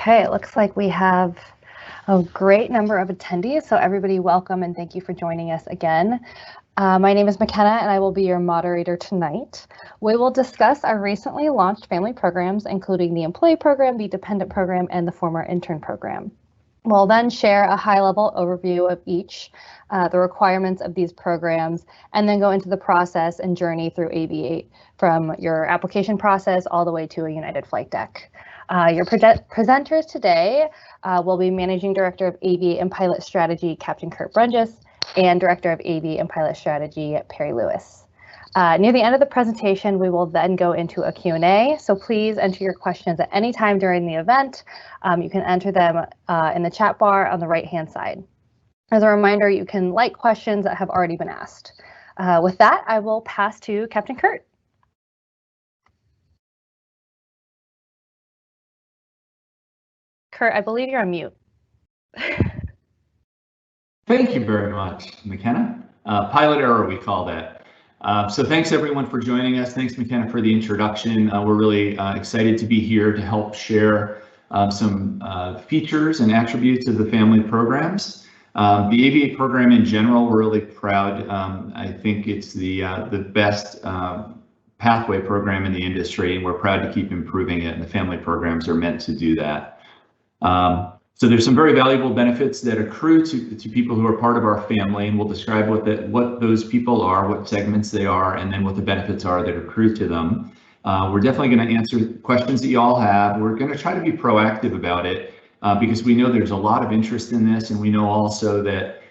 Okay, it looks like we have a great number of attendees, so everybody welcome and thank you for joining us again. My name is McKenna and I will be your moderator tonight. We will discuss our recently launched family programs, including the employee program, the dependent program, and the former intern program. We'll then share a high-level overview of each, the requirements of these programs, and then go into the process and journey through Aviate from your application process all the way to a United flight deck. Your presenters today will be Managing Director of Aviate and Pilot Strategy, Captain Kurt Brungis, and Director of Aviate and Pilot Strategy, Perry Lewis. Near the end of the presentation, we will then go into a Q&A, so please enter your questions at any time during the event. You can enter them in the chat bar on the right-hand side. As a reminder, you can like questions that have already been asked. With that, I will pass to Captain Kurt. Kurt, I believe you're on mute. Thank you very much, McKenna. Pilot error, we call that. So thanks everyone for joining us. Thanks, McKenna, for the introduction. We're really excited to be here to help share some features and attributes of the family programs. The Aviate program in general, we're really proud. I think it's the best pathway program in the industry, and we're proud to keep improving it, and the family programs are meant to do that. So there's some very valuable benefits that accrue to people who are part of our family, and we'll describe what those people are, what segments they are, and then what the benefits are that accrue to them. We're definitely going to answer questions that you all have. We're going to try to be proactive about it because we know there's a lot of interest in this, and we know also that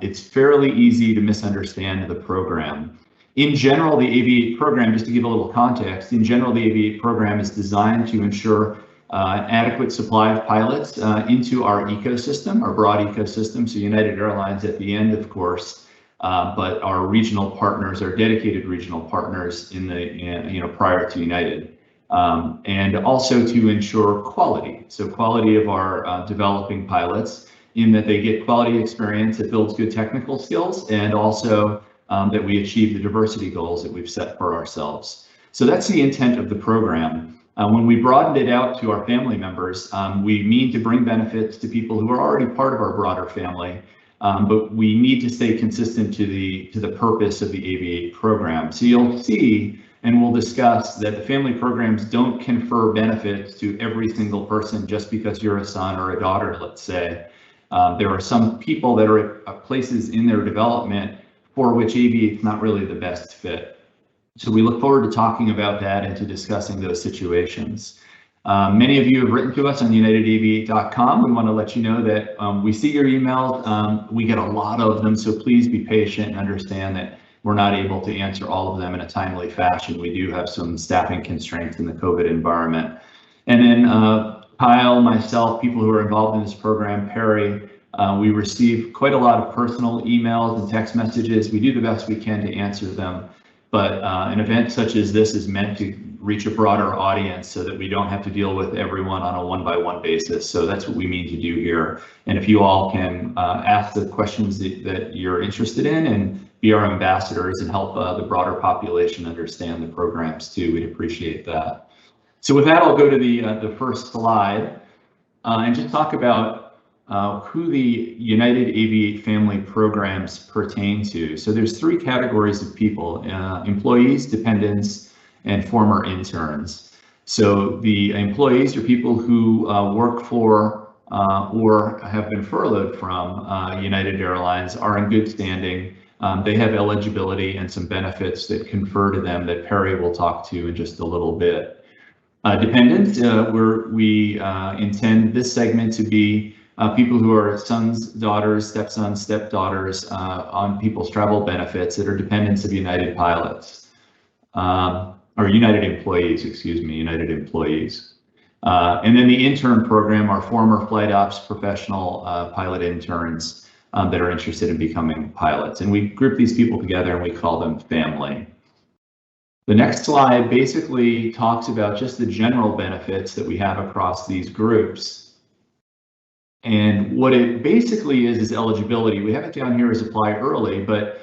it's fairly easy to misunderstand the program. In general, the Aviate program, just to give a little context, in general, the Aviate program is designed to ensure an adequate supply of pilots into our ecosystem, our broad ecosystem. So United Airlines at the end, of course, but our regional partners, our dedicated regional partners in the prior to United, and also to ensure quality. So quality of our developing pilots, in that they get quality experience that builds good technical skills, and also that we achieve the diversity goals that we've set for ourselves. So that's the intent of the program. When we broadened it out to our family members, we mean to bring benefits to people who are already part of our broader family, but we need to stay consistent to the purpose of the Aviate program. So you'll see, and we'll discuss, that the family programs don't confer benefits to every single person just because you're a son or a daughter, let's say. There are some people that are at places in their development for which Aviate's not really the best fit. So we look forward to talking about that and to discussing those situations. Many of you have written to us on unitedaviate.com. We want to let you know that we see your emails. We get a lot of them, so please be patient and understand that we're not able to answer all of them in a timely fashion. We do have some staffing constraints in the COVID environment. And then Kyle, myself, people who are involved in this program, Perry, we receive quite a lot of personal emails and text messages. We do the best we can to answer them. But an event such as this is meant to reach a broader audience so that we don't have to deal with everyone on a one-by-one basis. So that's what we mean to do here. And if you all can ask the questions that you're interested in and be our ambassadors and help the broader population understand the programs too, we'd appreciate that. So with that, I'll go to the first slide and just talk about who the United Aviate family programs pertain to. So there's three categories of people: employees, dependents, and former interns. So the employees are people who work for or have been furloughed from United Airlines, are in good standing. They have eligibility and some benefits that confer to them that Perry will talk to in just a little bit. Dependents, we intend this segment to be people who are sons, daughters, stepsons, stepdaughters on people's travel benefits that are dependents of United pilots, or United employees, excuse me, United employees. And then the intern program are former flight ops professional pilot interns that are interested in becoming pilots. And we group these people together and we call them family. The next slide basically talks about just the general benefits that we have across these groups. And what it basically is eligibility. We have it down here as apply early, but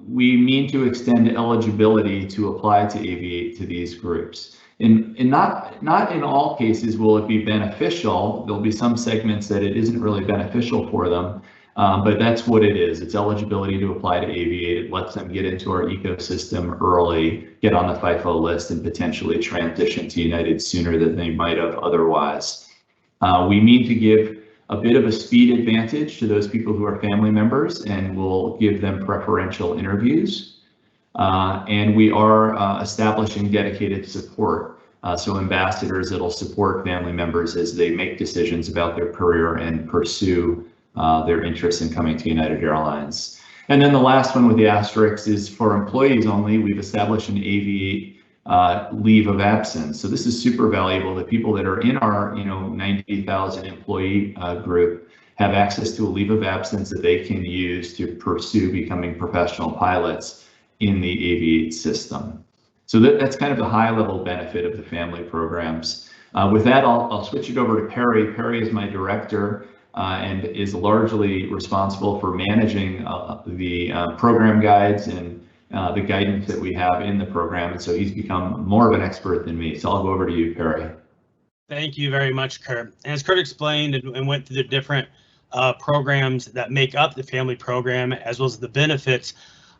we mean to extend eligibility to apply to Aviate to these groups. Not in all cases will it be beneficial. There'll be some segments that it isn't really beneficial for them, but that's what it is. It's eligibility to apply to Aviate. It lets them get into our ecosystem early, get on the FIFO list, and potentially transition to United sooner than they might have otherwise. We mean to give a bit of a speed advantage to those people who are family members, and we'll give them preferential interviews. And we are establishing dedicated support. So ambassadors that'll support family members as they make decisions about their career and pursue their interest in coming to United Airlines. And then the last one with the asterisk is for employees only. We've established an Aviate leave of absence. So this is super valuable. The people that are in our 90,000 employee group have access to a leave of absence that they can use to pursue becoming professional pilots in the Aviate system. So that's kind of the high level benefit of the family programs. With that, I'll switch it over to Perry. Perry is my director and is largely responsible for managing the program guides and the guidance that we have in the program. And so he's become more of an expert than me. So I'll go over to you, Perry. Thank you very much, Kurt. And as Kurt explained and went through the different programs that make up the family program, as well as the benefits,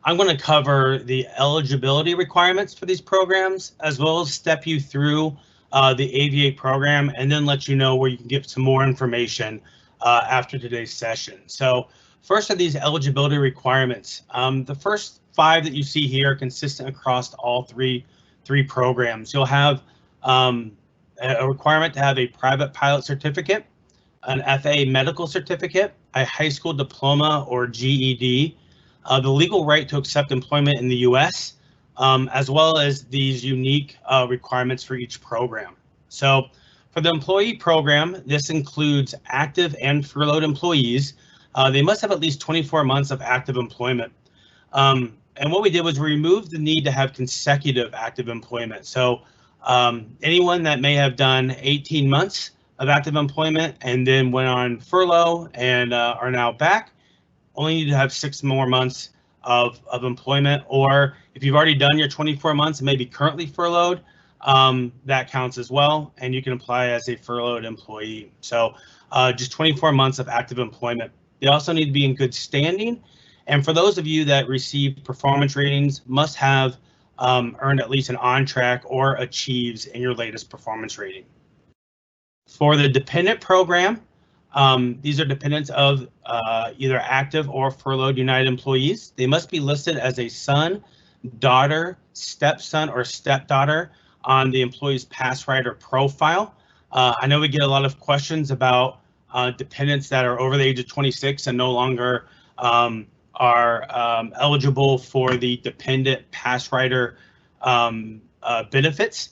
I'm going to cover the eligibility requirements for these programs, as well as step you through the Aviate program, and then let you know where you can get some more information after today's session. So first are these eligibility requirements. The first 5 that you see here are consistent across all three programs. You'll have a requirement to have a private pilot certificate, an FAA medical certificate, a high school diploma or GED, the legal right to accept employment in the U.S., as well as these unique requirements for each program. So for the employee program, this includes active and furloughed employees. They must have at least 24 months of active employment. And what we did was remove the need to have consecutive active employment. So anyone that may have done 18 months of active employment and then went on furlough and are now back, only need to have 6 more months of employment. Or if you've already done your 24 months and maybe currently furloughed, that counts as well, and you can apply as a furloughed employee. So just 24 months of active employment. They also need to be in good standing. And for those of you that receive performance ratings, must have earned at least an on-track or achieves in your latest performance rating. For the dependent program, these are dependents of either active or furloughed United employees. They must be listed as a son, daughter, stepson, or stepdaughter on the employee's pass rider profile. I know we get a lot of questions about dependents that are over the age of 26 and no longer are eligible for the dependent pass rider benefits.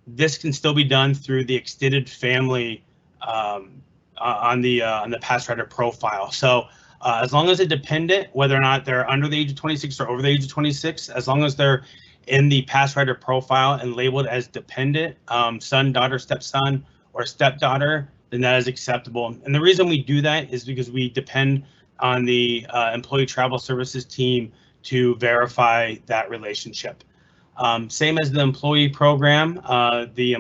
This can still be done through the extended family on the pass rider profile. So as long as a dependent, whether or not they're under the age of 26 or over the age of 26, as long as they're in the pass rider profile and labeled as dependent, son, daughter, stepson, or stepdaughter, then that is acceptable. And the reason we do that is because we depend on the employee travel services team to verify that relationship. Same as the employee program, the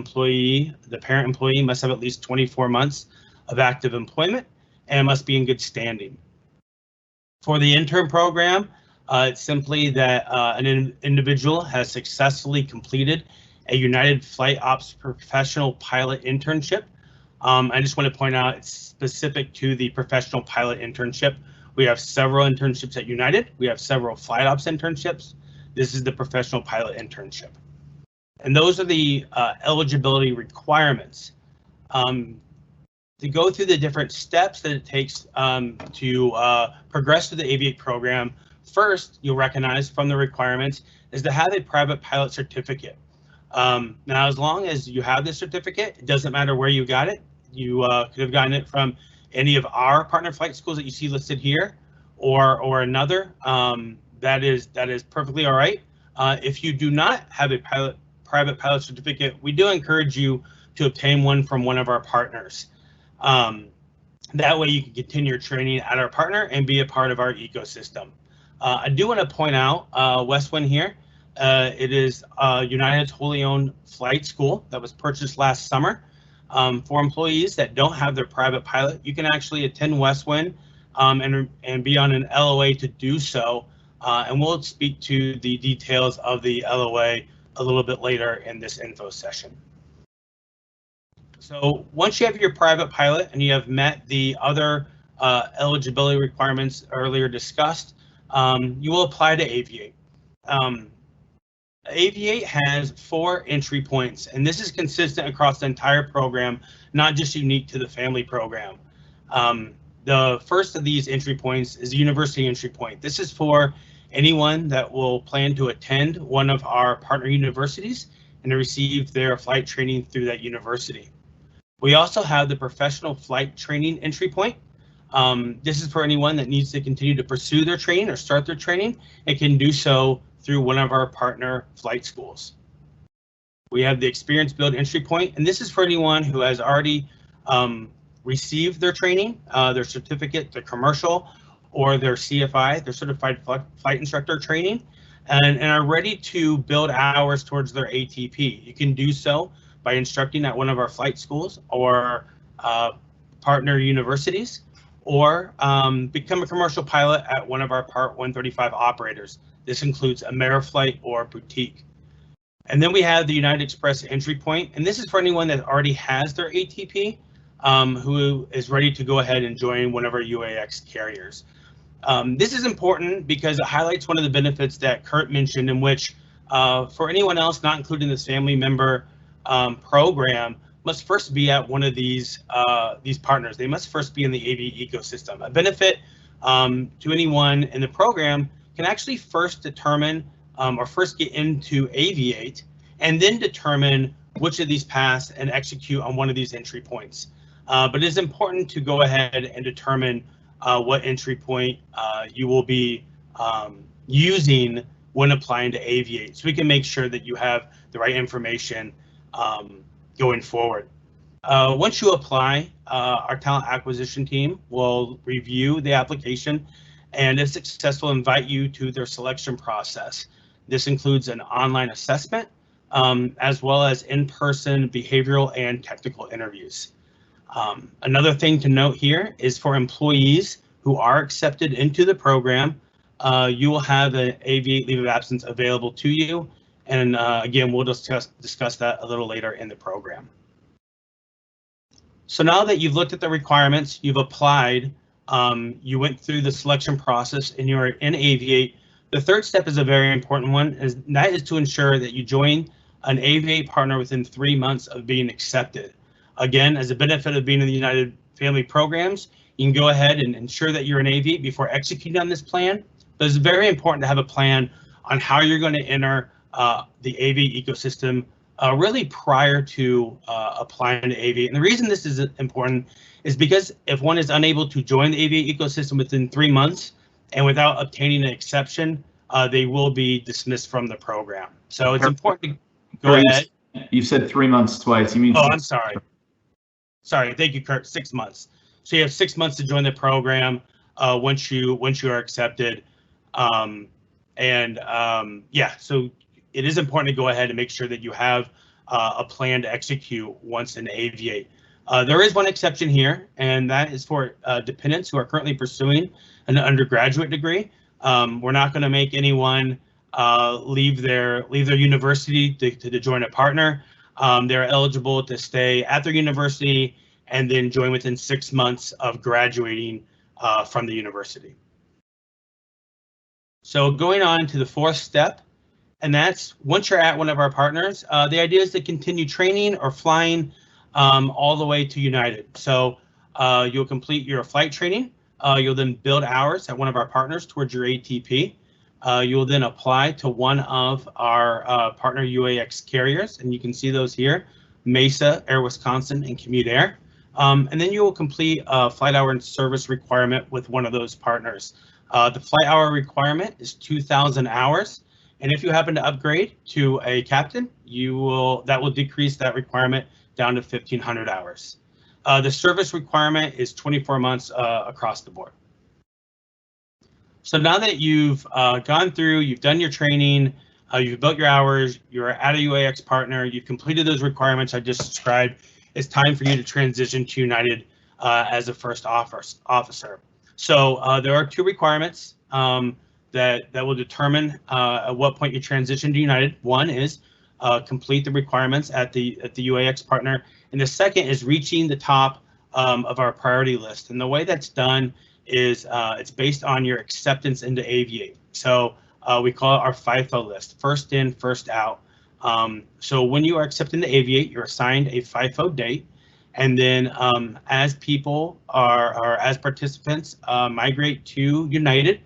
parent employee must have at least 24 months of active employment and must be in good standing. For the intern program, it's simply that an individual has successfully completed a United Flight Ops professional pilot internship. I just want to point out it's specific to the professional pilot internship. We have several internships at United. We have several flight ops internships. This is the professional pilot internship. And those are the eligibility requirements. To go through the different steps that it takes to progress through the Aviate program, first, you'll recognize from the requirements is to have a private pilot certificate. Now, as long as you have this certificate, it doesn't matter where you got it. You could have gotten it from any of our partner flight schools that you see listed here, or another. That is perfectly all right. If you do not have a private pilot certificate, we do encourage you to obtain one from one of our partners. That way you can continue your training at our partner and be a part of our ecosystem. I do want to point out, Westwind here, It is United's wholly owned flight school that was purchased last summer. For employees that don't have their private pilot, you can actually attend Westwind and be on an LOA to do so. And we'll speak to the details of the LOA a little bit later in this info session. So once you have your private pilot and you have met the other eligibility requirements earlier discussed, you will apply to Aviate. Aviate has 4 entry points, and this is consistent across the entire program, not just unique to the family program. The first of these entry points is the university entry point. This is for anyone that will plan to attend one of our partner universities and to receive their flight training through that university. We also have the professional flight training entry point. This is for anyone that needs to continue to pursue their training or start their training and can do so through one of our partner flight schools. We have the experience build entry point, and this is for anyone who has already received their training, their certificate, their commercial, or their CFI, their certified flight instructor training, and are ready to build hours towards their ATP. You can do so by instructing at one of our flight schools or partner universities, or become a commercial pilot at one of our Part 135 operators. This includes Ameriflight or Boutique. And then we have the United Express entry point, and this is for anyone that already has their ATP, who is ready to go ahead and join one of our UAX carriers. This is important because it highlights one of the benefits that Kurt mentioned, in which for anyone else not including this family member program must first be at one of these partners. They must first be in the Aviate ecosystem. A benefit to anyone in the program can actually first determine or first get into Aviate and then determine which of these pass and execute on one of these entry points. But it is important to go ahead and determine what entry point you will be using when applying to Aviate, so we can make sure that you have the right information going forward. Once you apply, our talent acquisition team will review the application and, if successful, invite you to their selection process. This includes an online assessment as well as in-person behavioral and technical interviews. Another thing to note here is for employees who are accepted into the program, you will have an Aviate leave of absence available to you. And again, we'll discuss that a little later in the program. So now that you've looked at the requirements, you've applied, you went through the selection process, and you're in Aviate, the third step is a very important one, and that is to ensure that you join an Aviate partner within 3 months of being accepted. Again, as a benefit of being in the United Family programs, you can go ahead and ensure that you're in Aviate before executing on this plan, but it's very important to have a plan on how you're going to enter the Aviate ecosystem really prior to applying to Aviate. And the reason this is important is because if one is unable to join the Aviate ecosystem within 3 months and without obtaining an exception, they will be dismissed from the program. So it's important to go ahead. You said 3 months twice. You mean? Oh, I'm sorry. Sorry. Thank you, Kurt. 6 months. So you have 6 months to join the program once you are accepted. Yeah, so it is important to go ahead and make sure that you have a plan to execute once in Aviate. There is one exception here, and that is for dependents who are currently pursuing an undergraduate degree. We're not going to make anyone leave their university to join a partner. They're eligible to stay at their university and then join within 6 months of graduating from the university. So going on to the fourth step, and that's once you're at one of our partners, the idea is to continue training or flying all the way to United. So you'll complete your flight training. You'll then build hours at one of our partners towards your ATP. You'll then apply to one of our partner UAX carriers, and you can see those here: Mesa, Air Wisconsin, and Commute Air. And then you will complete a flight hour and service requirement with one of those partners. The flight hour requirement is 2,000 hours, and if you happen to upgrade to a captain, that will decrease that requirement down to 1,500 hours. The service requirement is 24 months across the board. So now that you've gone through, you've done your training, You've built your hours, you're at a UAX partner, you've completed those requirements I just described. It's time for you to transition to United as a first officer. So there are 2 requirements that will determine at what point you transition to United. One is complete the requirements at the UAX partner, and the second is reaching the top of our priority list. And the way that's done is it's based on your acceptance into Aviate. So we call it our FIFO list, first in, first out. So when you are accepted into Aviate, you're assigned a FIFO date. And then as people are as participants migrate to United,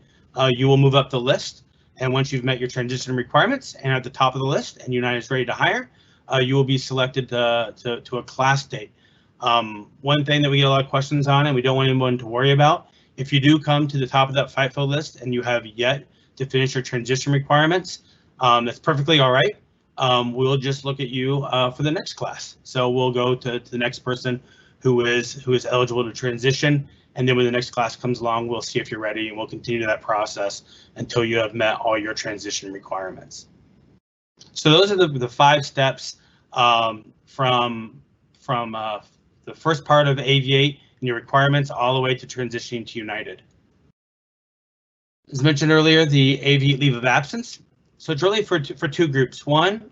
you will move up the list. And once you've met your transition requirements and at the top of the list and United is ready to hire, you will be selected to a class date. One thing that we get a lot of questions on and we don't want anyone to worry about, if you do come to the top of that FIFO list and you have yet to finish your transition requirements, that's perfectly all right. We'll just look at you for the next class. So we'll go to the next person who is eligible to transition. And then when the next class comes along, we'll see if you're ready, and we'll continue that process until you have met all your transition requirements. So those are the 5 steps from the first part of Aviate and your requirements all the way to transitioning to United. As mentioned earlier, the Aviate leave of absence. So it's really for 2 groups. One,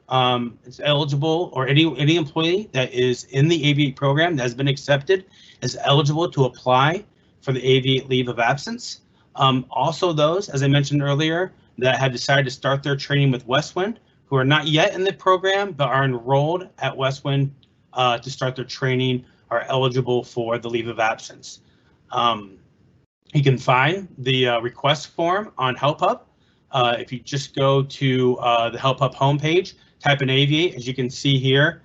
it's eligible, or any employee that is in the Aviate program that has been accepted is eligible to apply for the Aviate leave of absence. Also those, as I mentioned earlier, that have decided to start their training with Westwind, who are not yet in the program but are enrolled at Westwind to start their training, are eligible for the leave of absence. You can find the request form on Help Hub. If you just go to the Help Hub homepage, type in Aviate, as you can see here,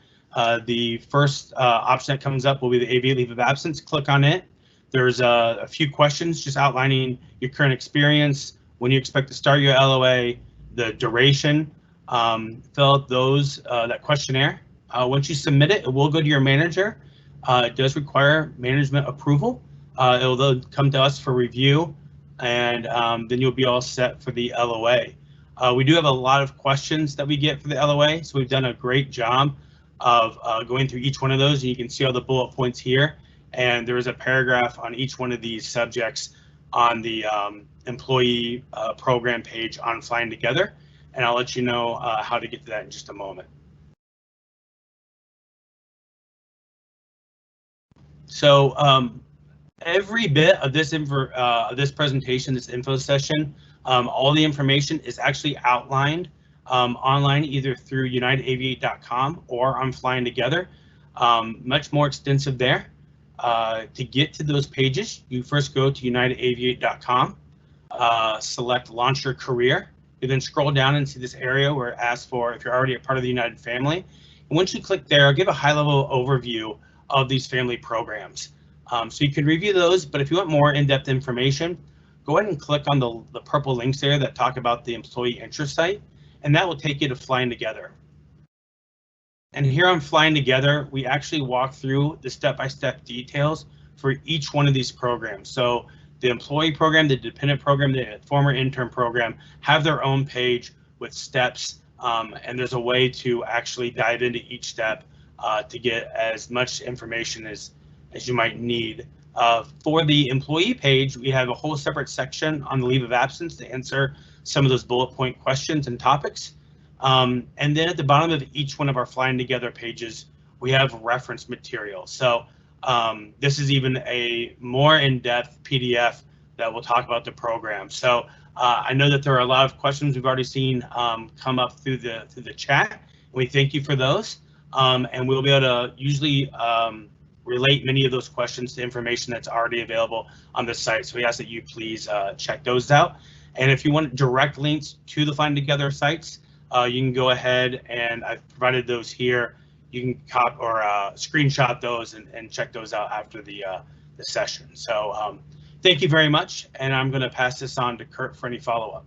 the first option that comes up will be the Aviate leave of absence. Click on it. There's a few questions just outlining your current experience, when you expect to start your LOA, the duration. Fill out that questionnaire. Once you submit it, it will go to your manager. It does require management approval. It will then come to us for review, and then you'll be all set for the LOA. We do have a lot of questions that we get for the LOA, so we've done a great job of going through each one of those, and you can see all the bullet points here. And there is a paragraph on each one of these subjects on the employee program page on Flying Together, and I'll let you know how to get to that in just a moment. So every bit of this presentation, this info session, all the information is actually outlined online, either through unitedaviate.com or on Flying Together. Much more extensive there. To get to those pages, you first go to unitedaviate.com, select Launch Your Career. You then scroll down and see this area where it asks for if you're already a part of the United family. And once you click there, I'll give a high-level overview of these family programs. So you can review those, but if you want more in-depth information, go ahead and click on the purple links there that talk about the employee interest site, and that will take you to Flying Together. And here on Flying Together, we actually walk through the step-by-step details for each one of these programs. So the employee program, the dependent program, the former intern program have their own page with steps, and there's a way to actually dive into each step to get as much information as you might need. For the employee page, we have a whole separate section on the leave of absence to answer some of those bullet point questions and topics. And then at the bottom of each one of our Flying Together pages, we have reference material. So this is even a more in-depth PDF that will talk about the program. So I know that there are a lot of questions we've already seen come up through the chat. We thank you for those, and we'll be able to usually relate many of those questions to information that's already available on the site. So we ask that you please check those out. And if you want direct links to the Flying Together sites, you can go ahead, and I've provided those here. You can copy or screenshot those and check those out after the session. So thank you very much, and I'm going to pass this on to Kurt for any follow-up.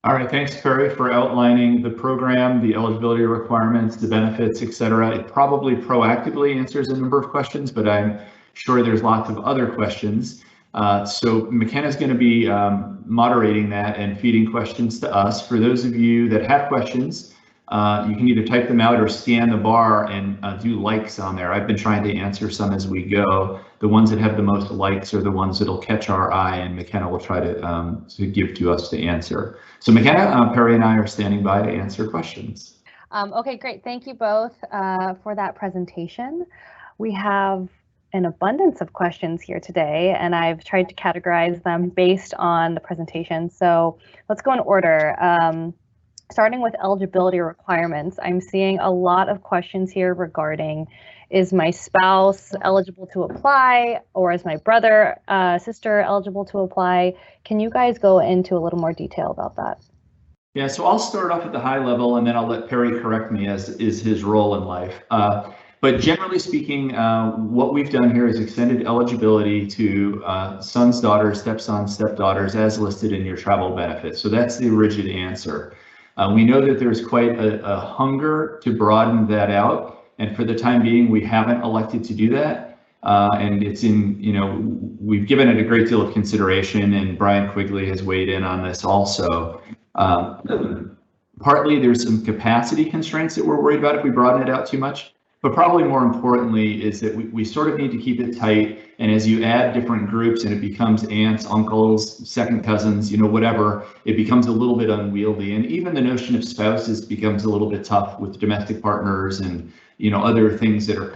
All right, thanks, Curry, for outlining the program, the eligibility requirements, the benefits, et cetera. It probably proactively answers a number of questions, but I'm sure there's lots of other questions. So McKenna's going to be moderating that and feeding questions to us. For those of you that have questions, you can either type them out or scan the bar and do likes on there. I've been trying to answer some as we go. The ones that have the most likes are the ones that'll catch our eye, and McKenna will try to give to us to answer. So McKenna, Perry and I are standing by to answer questions. Okay, great. Thank you both for that presentation. We have an abundance of questions here today, and I've tried to categorize them based on the presentation. So let's go in order. Starting with eligibility requirements, I'm seeing a lot of questions here regarding, is my spouse eligible to apply, or is my brother, sister eligible to apply? Can you guys go into a little more detail about that? Yeah, so I'll start off at the high level, and then I'll let Perry correct me, as is his role in life. But generally speaking, what we've done here is extended eligibility to sons, daughters, stepsons, stepdaughters, as listed in your travel benefits. So that's the rigid answer. We know that there's quite a hunger to broaden that out, and for the time being, we haven't elected to do that. And it's in, we've given it a great deal of consideration, and Brian Quigley has weighed in on this also. Partly there's some capacity constraints that we're worried about if we broaden it out too much, but probably more importantly is that we sort of need to keep it tight. And as you add different groups and it becomes aunts, uncles, second cousins, whatever, it becomes a little bit unwieldy. And even the notion of spouses becomes a little bit tough with domestic partners and, other things that are,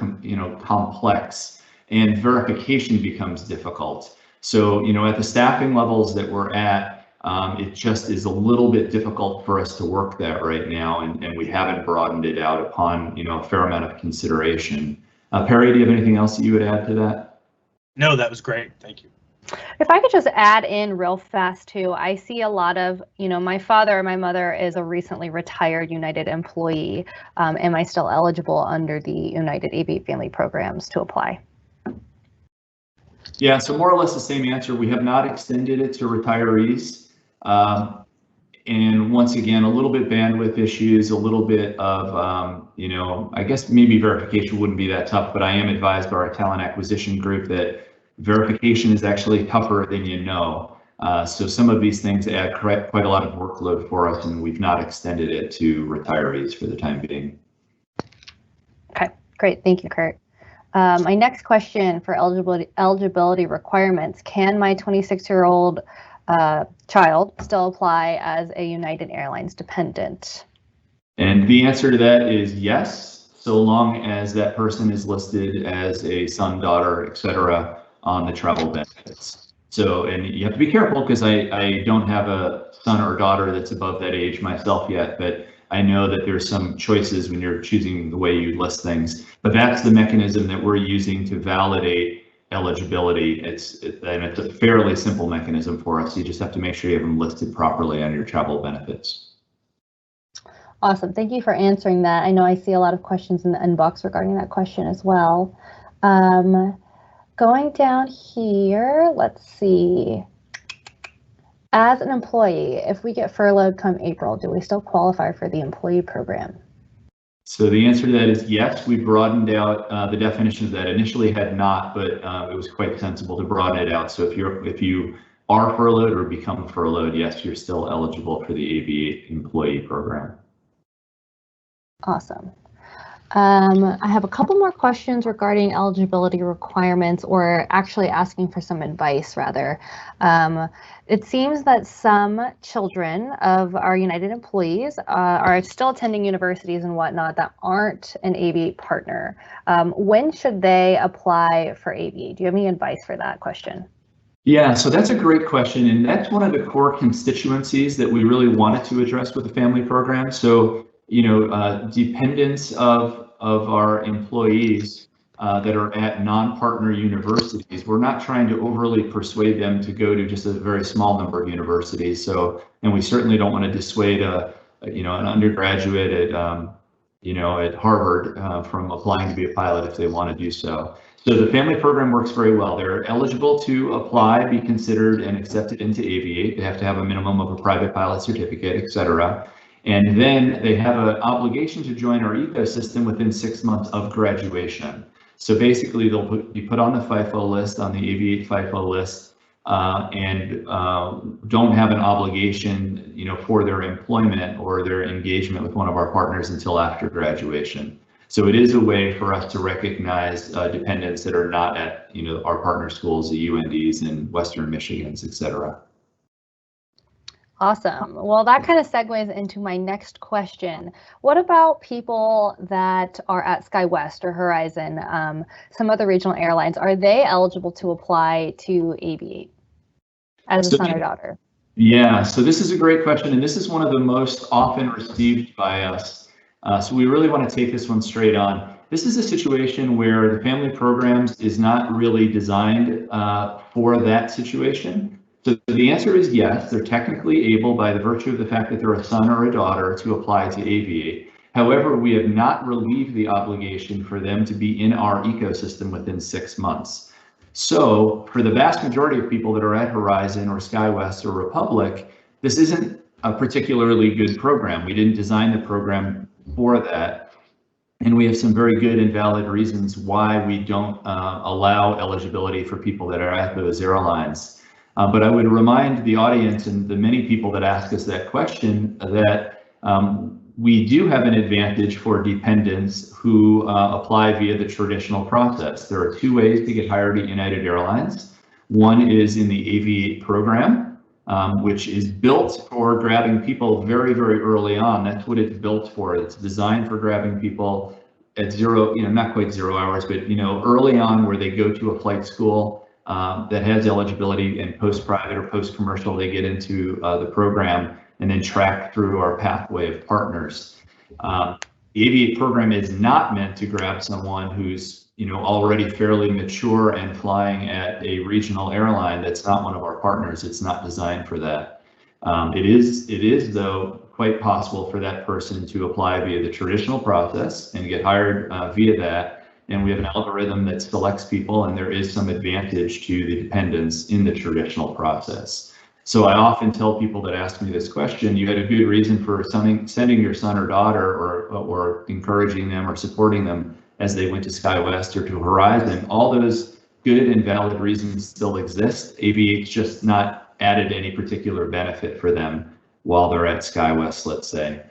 complex, and verification becomes difficult. So, at the staffing levels that we're at, it just is a little bit difficult for us to work that right now, and we haven't broadened it out upon a fair amount of consideration. Perry, do you have anything else that you would add to that? No, that was great. Thank you. If I could just add in real fast too, I see a lot of, my father or my mother is a recently retired United employee. Am I still eligible under the United Aviate family programs to apply? Yeah, so more or less the same answer. We have not extended it to retirees. And once again, a little bit bandwidth issues, a little bit of, I guess maybe verification wouldn't be that tough, but I am advised by our talent acquisition group that verification is actually tougher than so some of these things add quite a lot of workload for us, and we've not extended it to retirees for the time being. Okay, great. Thank you, Kurt. My next question for eligibility requirements: can my 26-year-old child still apply as a United Airlines dependent? And the answer to that is yes, so long as that person is listed as a son, daughter, etc. on the travel benefits. So, and you have to be careful, because I don't have a son or daughter that's above that age myself yet, but I know that there's some choices when you're choosing the way you list things. But that's the mechanism that we're using to validate eligibility. It's a fairly simple mechanism for us. You just have to make sure you have them listed properly on your travel benefits. Awesome. Thank you for answering that. I know I see a lot of questions in the inbox regarding that question as well. Going down here, let's see. As an employee, if we get furloughed come April, do we still qualify for the employee program? So the answer to that is yes. We broadened out the definition of that. Initially had not, but it was quite sensible to broaden it out. So if you are furloughed or become furloughed, yes, you're still eligible for the Aviate employee program. Awesome. I have a couple more questions regarding eligibility requirements, or actually asking for some advice rather. It seems that some children of our United employees are still attending universities and whatnot that aren't an Aviate partner. When should they apply for Aviate? Do you have any advice for that question? Yeah, so that's a great question, and that's one of the core constituencies that we really wanted to address with the family program. So, dependents of our employees that are at non-partner universities, we're not trying to overly persuade them to go to just a very small number of universities. So, and we certainly don't want to dissuade an undergraduate at Harvard from applying to be a pilot if they want to do so. So the family program works very well. They're eligible to apply, be considered, and accepted into Aviate. They have to have a minimum of a private pilot certificate, etc. And then they have an obligation to join our ecosystem within 6 months of graduation. So basically, they'll be put on the FIFO list, on the Aviate FIFO list, and don't have an obligation, for their employment or their engagement with one of our partners until after graduation. So it is a way for us to recognize dependents that are not at, our partner schools, the UNDs and Western Michigans, et cetera. Awesome. Well, that kind of segues into my next question. What about people that are at SkyWest or Horizon, some other regional airlines? Are they eligible to apply to Aviate as a son or daughter? Yeah, so this is a great question, and this is one of the most often received by us. So we really want to take this one straight on. This is a situation where the family programs is not really designed for that situation. So the answer is yes, they're technically able by the virtue of the fact that they're a son or a daughter to apply to Aviate. However, we have not relieved the obligation for them to be in our ecosystem within 6 months. So for the vast majority of people that are at Horizon or SkyWest or Republic, this isn't a particularly good program. We didn't design the program for that. And we have some very good and valid reasons why we don't allow eligibility for people that are at those airlines. But I would remind the audience and the many people that ask us that question that we do have an advantage for dependents who apply via the traditional process. There are 2 ways to get hired at United Airlines. One is in the Aviate program, which is built for grabbing people very, very early on. That's what it's built for. It's designed for grabbing people at zero, not quite 0 hours, but early on where they go to a flight school that has eligibility, and post-private or post-commercial, they get into the program and then track through our pathway of partners. The Aviate program is not meant to grab someone who's already fairly mature and flying at a regional airline that's not one of our partners. It's not designed for that. It is though quite possible for that person to apply via the traditional process and get hired via that. And we have an algorithm that selects people, and there is some advantage to the dependents in the traditional process. So I often tell people that ask me this question, you had a good reason for sending your son or daughter or encouraging them or supporting them as they went to SkyWest or to Horizon. All those good and valid reasons still exist. Aviate's just not added any particular benefit for them while they're at SkyWest, let's say.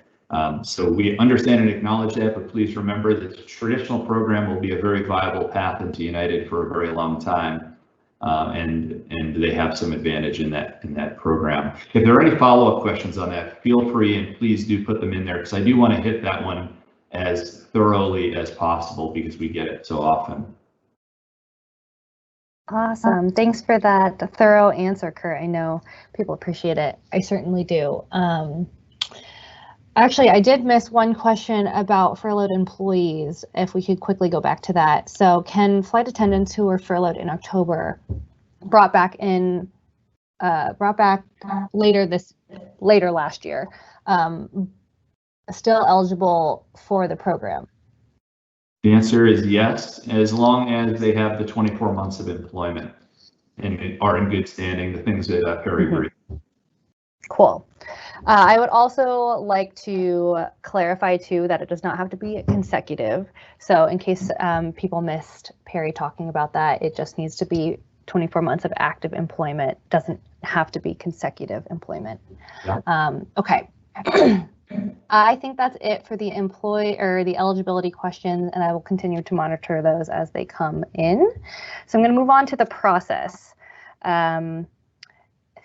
So we understand and acknowledge that, but please remember that the traditional program will be a very viable path into United for a very long time, and they have some advantage in that program. If there are any follow-up questions on that, feel free and please do put them in there, because I do want to hit that one as thoroughly as possible because we get it so often. Awesome. Thanks for that thorough answer, Kurt. I know people appreciate it. I certainly do. Actually, I did miss one question about furloughed employees, if we could quickly go back to that. So can flight attendants who were furloughed in October brought back later last year, still eligible for the program? The answer is yes, as long as they have the 24 months of employment and are in good standing, the things that Perry briefed. Cool. I would also like to clarify too that it does not have to be consecutive. So in case people missed Perry talking about that, it just needs to be 24 months of active employment. Doesn't have to be consecutive employment. Yeah. Okay. I think that's it for the the eligibility questions, and I will continue to monitor those as they come in. So I'm going to move on to the process.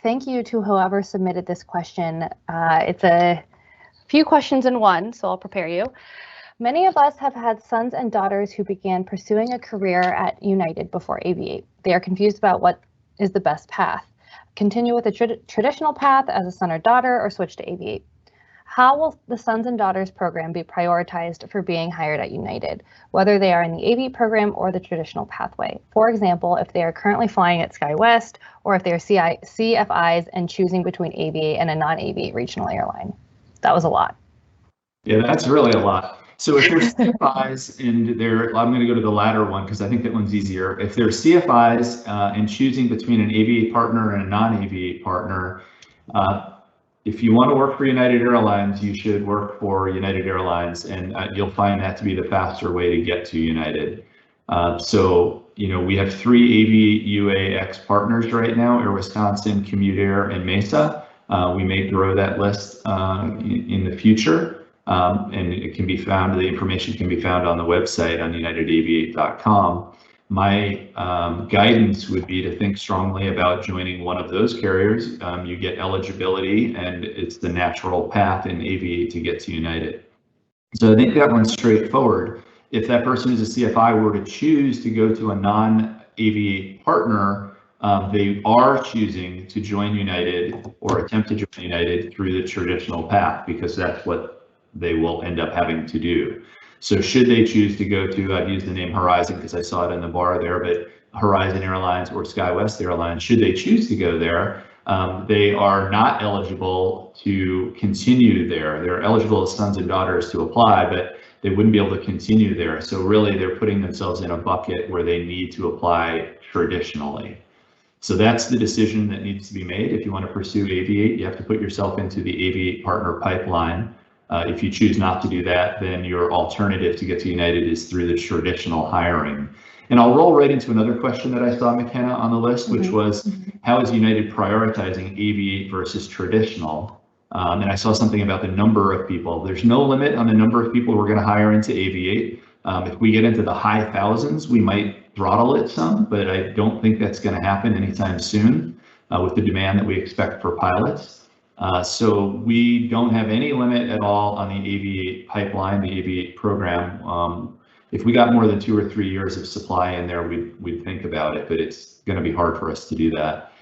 Thank you to whoever submitted this question. It's a few questions in one, so I'll prepare you. Many of us have had sons and daughters who began pursuing a career at United before Aviate. They are confused about what is the best path. Continue with a traditional path as a son or daughter, or switch to Aviate. How will the Sons and Daughters program be prioritized for being hired at United, whether they are in the Aviate program or the traditional pathway? For example, if they are currently flying at SkyWest, or if they are CFIs and choosing between Aviate and a non-Aviate regional airline. That was a lot. Yeah, that's really a lot. So if there's CFIs and I'm going to go to the latter one because I think that one's easier. If there's CFIs and choosing between an Aviate partner and a non-Aviate partner, if you want to work for United Airlines, you should work for United Airlines, and you'll find that to be the faster way to get to United. So we have 3 Aviate UAX partners right now: Air Wisconsin, Commute Air, and Mesa. We may grow that list in the future, and it can be found. The information can be found on the website on unitedaviate.com. My guidance would be to think strongly about joining one of those carriers. You get eligibility, and it's the natural path in Aviate to get to United. So I think that one's straightforward. If that person who's a CFI were to choose to go to a non-Aviate partner, they are choosing to join United or attempt to join United through the traditional path, because that's what they will end up having to do. So should they choose to go to, I've used the name Horizon because I saw it in the bar there, but Horizon Airlines or SkyWest Airlines, should they choose to go there, they are not eligible to continue there. They're eligible as sons and daughters to apply, but they wouldn't be able to continue there. So really they're putting themselves in a bucket where they need to apply traditionally. So that's the decision that needs to be made. If you want to pursue Aviate, you have to put yourself into the Aviate partner pipeline. If you choose not to do that, then your alternative to get to United is through the traditional hiring. And I'll roll right into another question that I saw, McKenna, on the list, which was, how is United prioritizing Aviate versus traditional? And I saw something about the number of people. There's no limit on the number of people we're going to hire into Aviate. If we get into the high thousands, we might throttle it some, but I don't think that's going to happen anytime soon with the demand that we expect for pilots. So we don't have any limit at all on the Aviate pipeline, the Aviate program. If we got more than 2 or 3 years of supply in there, we'd think about it, but it's going to be hard for us to do that.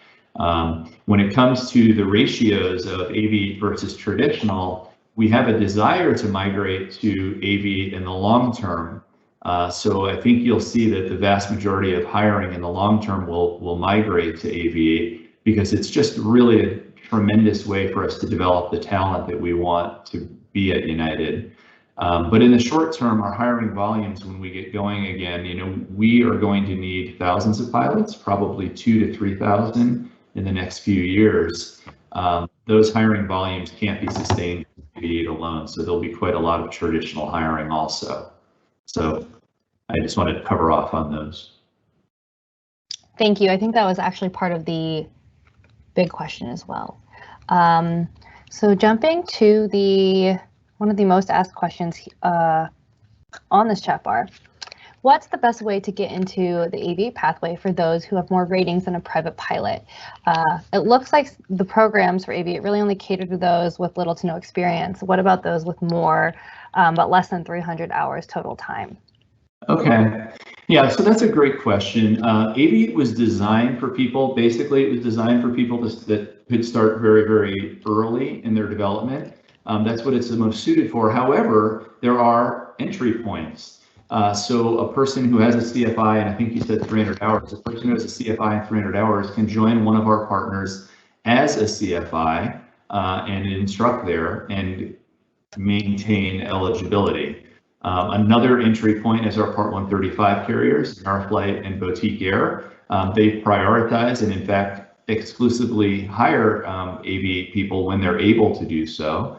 When it comes to the ratios of Aviate versus traditional, we have a desire to migrate to Aviate in the long term. So I think you'll see that the vast majority of hiring in the long term will migrate to Aviate, because it's just really a tremendous way for us to develop the talent that we want to be at United. But in the short term, our hiring volumes, when we get going again, we are going to need thousands of pilots, probably 2,000 to 3,000 in the next few years. Those hiring volumes can't be sustained in Aviate alone, so there'll be quite a lot of traditional hiring also. So I just wanted to cover off on those. Thank you. I think that was actually part of the big question as well. So jumping to one of the most asked questions on this chat bar, what's the best way to get into the Aviate pathway for those who have more ratings than a private pilot? It looks like the programs for Aviate really only cater to those with little to no experience. What about those with more, but less than 300 hours total time? Okay, yeah, so that's a great question. Aviate was designed for people, basically it was designed for people that could start very, very early in their development. That's what it's the most suited for. However, there are entry points. So a person who has a CFI, and I think you said 300 hours, a person who has a CFI and 300 hours can join one of our partners as a CFI and instruct there and maintain eligibility. Another entry point is our Part 135 carriers, Airflight and Boutique Air. They prioritize and in fact exclusively hire Aviate people when they're able to do so.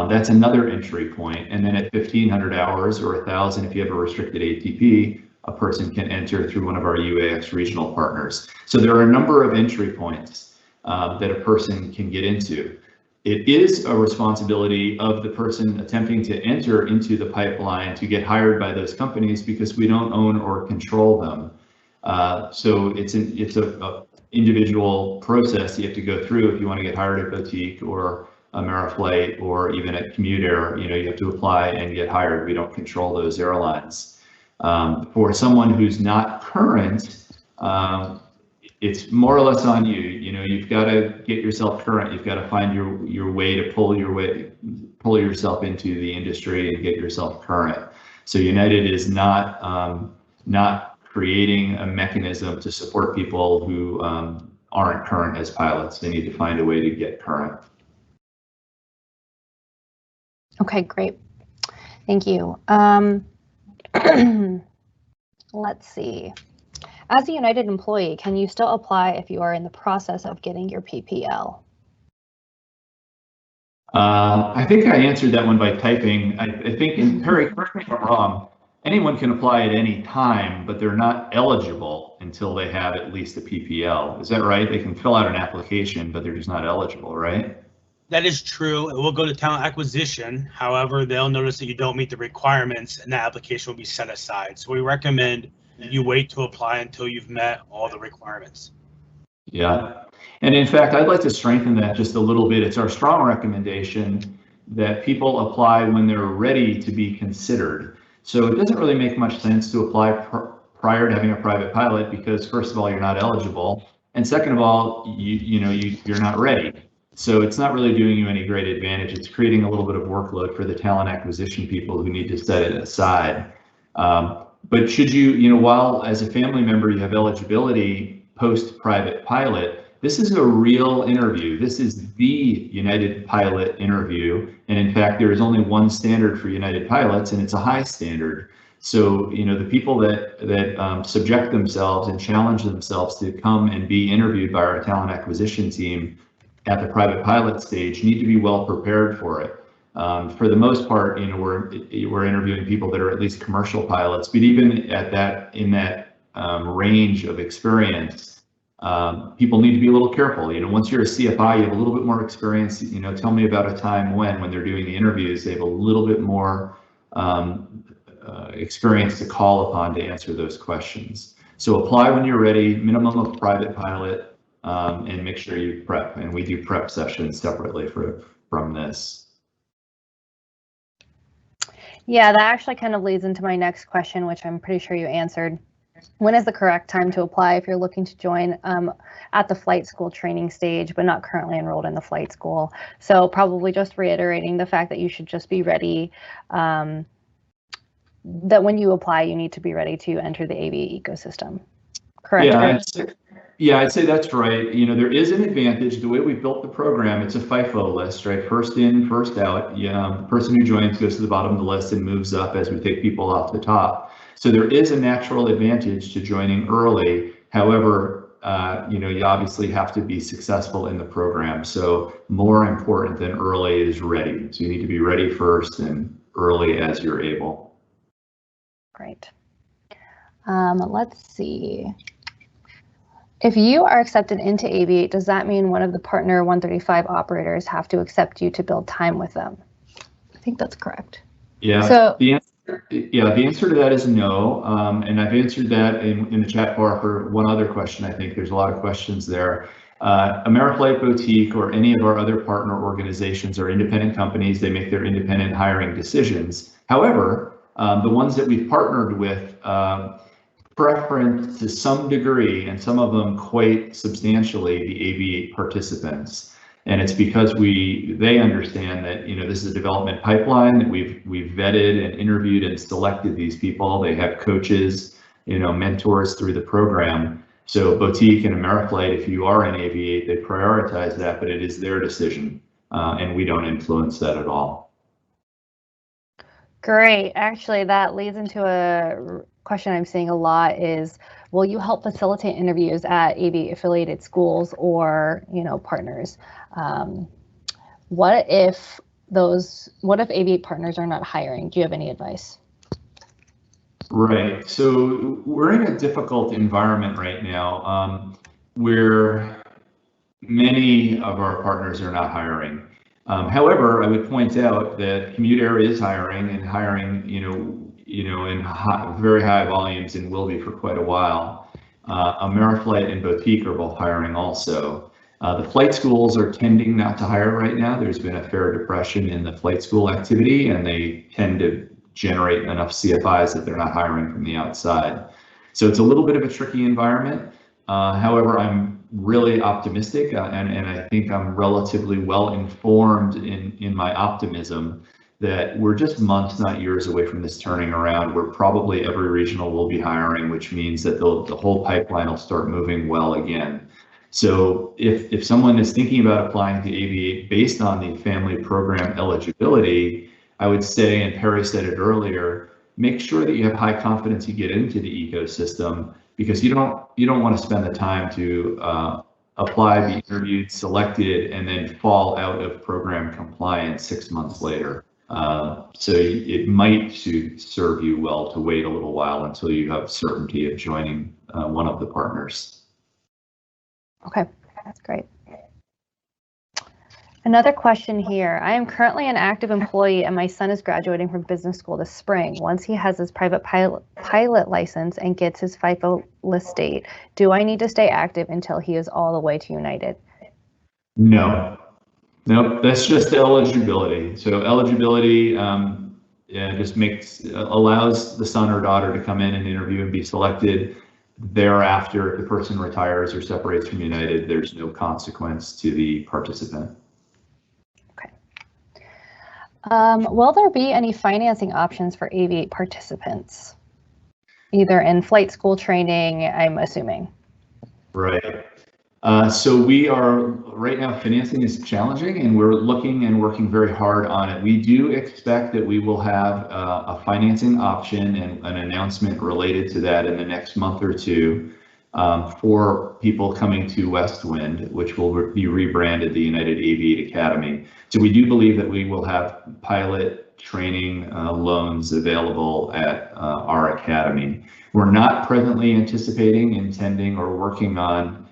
That's another entry point. And then at 1,500 hours or 1,000, if you have a restricted ATP, a person can enter through one of our UAX regional partners. So there are a number of entry points that a person can get into. It is a responsibility of the person attempting to enter into the pipeline to get hired by those companies, because we don't own or control them. So it's a individual process you have to go through if you want to get hired at Boutique or Ameriflight or even at Commute Air. You have to apply and get hired. We don't control those airlines. For someone who's not current, it's more or less on you. You've got to get yourself current. You've got to find your way to pull yourself into the industry and get yourself current. So United is not creating a mechanism to support people who aren't current as pilots. They need to find a way to get current. Okay, great. Thank you. Let's see. As a United employee, can you still apply if you are in the process of getting your PPL? I think I answered that one by typing. I think, and Perry, correct me if I'm wrong, anyone can apply at any time, but they're not eligible until they have at least a PPL. Is that right? They can fill out an application, but they're just not eligible, right? That is true. It will go to talent acquisition. However, they'll notice that you don't meet the requirements and that application will be set aside. So we recommend you wait to apply until you've met all the requirements. Yeah. And in fact, I'd like to strengthen that just a little bit. It's our strong recommendation that people apply when they're ready to be considered. So it doesn't really make much sense to apply prior to having a private pilot because, first of all, you're not eligible. And second of all, you're not ready. So it's not really doing you any great advantage. It's creating a little bit of workload for the talent acquisition people who need to set it aside. But should you, while as a family member you have eligibility post private pilot, this is a real interview. This is the United Pilot interview. And in fact, there is only one standard for United pilots, and it's a high standard. So, the people that subject themselves and challenge themselves to come and be interviewed by our talent acquisition team at the private pilot stage need to be well prepared for it. For the most part, we're interviewing people that are at least commercial pilots, but even in that range of experience, people need to be a little careful. Once you're a CFI, you have a little bit more experience. Tell me about a time when they're doing the interviews, they have a little bit more experience to call upon to answer those questions. So apply when you're ready, minimum of private pilot, and make sure you prep. And we do prep sessions separately from this. Yeah, that actually kind of leads into my next question, which I'm pretty sure you answered. When is the correct time to apply if you're looking to join at the flight school training stage, but not currently enrolled in the flight school? So probably just reiterating the fact that you should just be ready, that when you apply, you need to be ready to enter the Aviate ecosystem. Correct? Yeah, I'd say that's right. There is an advantage. The way we built the program, it's a FIFO list, right? First in, first out. The person who joins goes to the bottom of the list and moves up as we take people off the top. So there is a natural advantage to joining early. However, you obviously have to be successful in the program. So more important than early is ready. So you need to be ready first and early as you're able. Great. Let's see. If you are accepted into Aviate, does that mean one of the partner 135 operators have to accept you to build time with them? I think that's correct. Yeah. So the answer to that is no. And I've answered that in the chat bar for one other question. I think there's a lot of questions there. Ameriflight Boutique or any of our other partner organizations are independent companies. They make their independent hiring decisions. However, the ones that we've partnered with preference to some degree, and some of them quite substantially, the Aviate participants. And it's because they understand that this is a development pipeline, that we've vetted and interviewed and selected these people. They have coaches, mentors through the program. So Boutique and Ameriflight, if you are in Aviate, they prioritize that, but it is their decision, and we don't influence that at all. Great. Actually, that leads into a question I'm seeing a lot is, will you help facilitate interviews at Aviate affiliated schools or, partners? What if Aviate partners are not hiring? Do you have any advice? Right. So we're in a difficult environment right now where many of our partners are not hiring. However, I would point out that Commute Air is hiring and hiring, in very high volumes and will be for quite a while. Ameriflight and Boutique are both hiring also. The flight schools are tending not to hire right now. There's been a fair depression in the flight school activity, and they tend to generate enough CFIs that they're not hiring from the outside. So it's a little bit of a tricky environment. However, I'm really optimistic, and I think I'm relatively well informed in my optimism that we're just months, not years away from this turning around, where probably every regional will be hiring, which means that the whole pipeline will start moving well again. So if someone is thinking about applying to Aviate based on the family program eligibility, I would say, and Perry said it earlier, make sure that you have high confidence you get into the ecosystem, because you don't want to spend the time to apply, be interviewed, selected, and then fall out of program compliance 6 months later. So it might serve you well to wait a little while until you have certainty of joining one of the partners. Okay, that's great. Another question here. I am currently an active employee and my son is graduating from business school this spring. Once he has his private pilot license and gets his FIFO list date, do I need to stay active until he is all the way to United? No, that's just eligibility. So eligibility just allows the son or daughter to come in and interview and be selected. Thereafter, if the person retires or separates from United, there's no consequence to the participant. Will there be any financing options for Aviate participants? Either in flight school training, I'm assuming. Right. So we are right now, financing is challenging and we're looking and working very hard on it. We do expect that we will have a financing option and an announcement related to that in the next month or two for people coming to Westwind, which will be rebranded the United Aviate Academy. So we do believe that we will have pilot training loans available at our academy. We're not presently intending, or working on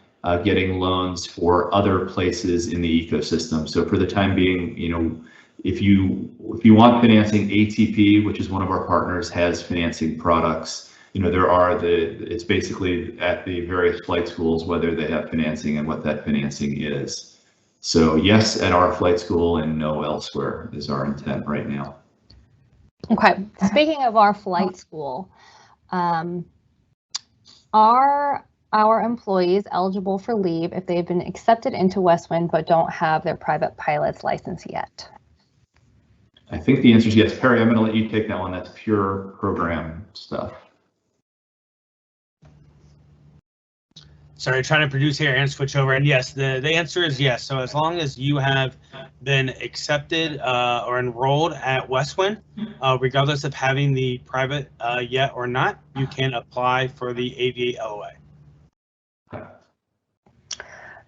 getting loans for other places in the ecosystem. So for the time being, if you want financing, ATP, which is one of our partners, has financing products. It's basically at the various flight schools whether they have financing and what that financing is. So yes, at our flight school and no elsewhere is our intent right now. Okay. Speaking of our flight school, are our employees eligible for leave if they've been accepted into Westwind but don't have their private pilot's license yet? I think the answer is yes. Perry, I'm going to let you take that one. That's pure program stuff. Sorry, trying to produce here and switch over. And yes, the answer is yes. So as long as you have been accepted or enrolled at Westwind, regardless of having the private yet or not, you can apply for the Aviate LOA.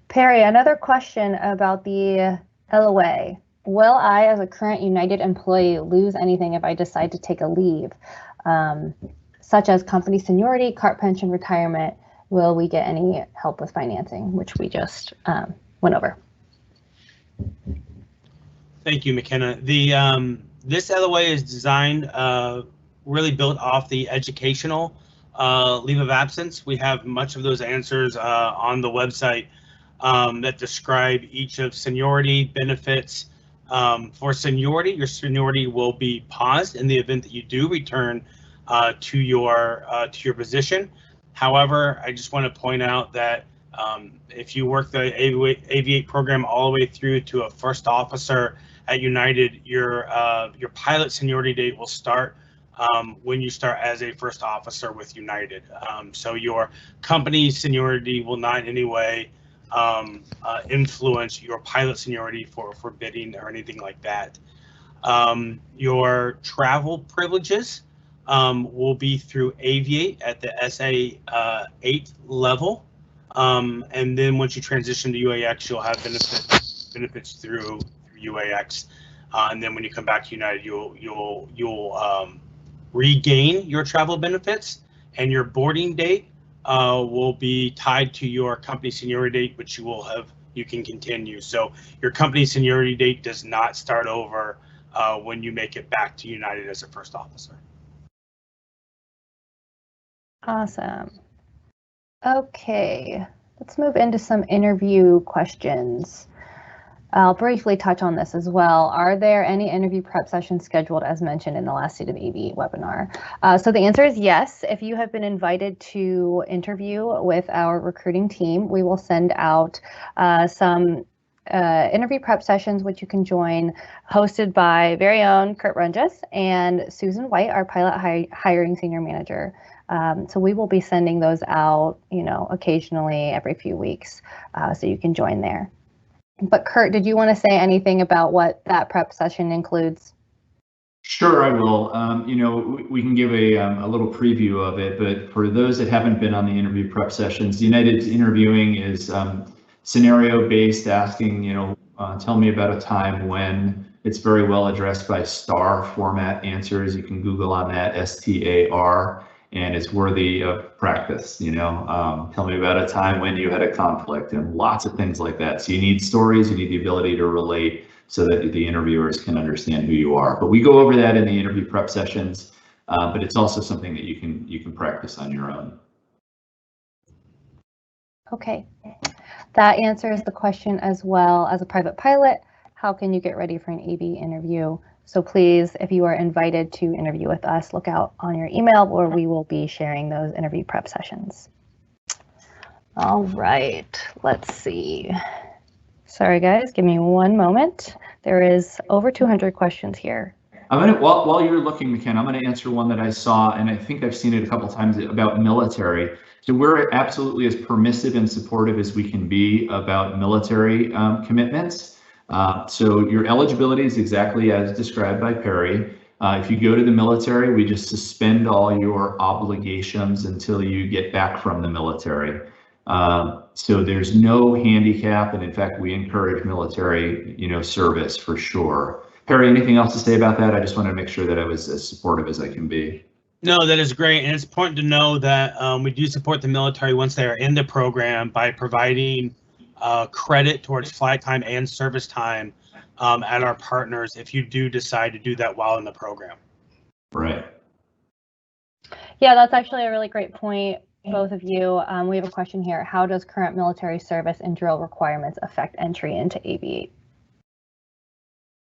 Perry, another question about the LOA. Will I, as a current United employee, lose anything if I decide to take a leave, such as company seniority, CART pension, retirement? Will we get any help with financing, which we just went over? Thank you, McKenna. This LOA is designed, really built off the educational leave of absence. We have much of those answers on the website that describe each of seniority benefits. For seniority, your seniority will be paused in the event that you do return to your position. However, I just want to point out that if you work the Aviate program all the way through to a first officer at United, your pilot seniority date will start when you start as a first officer with United. So your company seniority will not in any way influence your pilot seniority for bidding or anything like that. Your travel privileges will be through Aviate at the SA8 level, and then once you transition to UAX, you'll have benefits through UAX, and then when you come back to United, you'll regain your travel benefits, and your boarding date will be tied to your company seniority date, which you can continue. So your company seniority date does not start over when you make it back to United as a first officer. Awesome. Okay, let's move into some interview questions. I'll briefly touch on this as well. Are there any interview prep sessions scheduled as mentioned in the last State of Aviate webinar? So the answer is yes. If you have been invited to interview with our recruiting team, we will send out some interview prep sessions, which you can join, hosted by very own Kurt Runges and Susan White, our pilot hiring senior manager. So we will be sending those out, occasionally every few weeks, so you can join there. But Kurt, did you want to say anything about what that prep session includes? Sure, I will. We can give a little preview of it, but for those that haven't been on the interview prep sessions, United's interviewing is scenario based, asking, tell me about a time when It's very well addressed by STAR format answers. You can Google on that, STAR, and it's worthy of practice. Tell me about a time when you had a conflict, and lots of things like that. So you need stories, you need the ability to relate so that the interviewers can understand who you are. But we go over that in the interview prep sessions, but it's also something that you can practice on your own. Okay, that answers the question as well. As a private pilot, how can you get ready for an Aviate interview? So please, if you are invited to interview with us, look out on your email where we will be sharing those interview prep sessions. All right, let's see. Sorry guys, give me one moment. There is over 200 questions here. While you're looking, McKenna, I'm gonna answer one that I saw, and I think I've seen it a couple times, about military. So we're absolutely as permissive and supportive as we can be about military commitments. So your eligibility is exactly as described by Perry. If you go to the military, we just suspend all your obligations until you get back from the military. So there's no handicap, and in fact, we encourage military, service for sure. Perry, anything else to say about that? I just wanted to make sure that I was as supportive as I can be. No, that is great. And it's important to know that we do support the military once they are in the program by providing credit towards flight time and service time at our partners if you do decide to do that while in the program. Right. Yeah, that's actually a really great point, both of you. We have a question here. How does current military service and drill requirements affect entry into Aviate?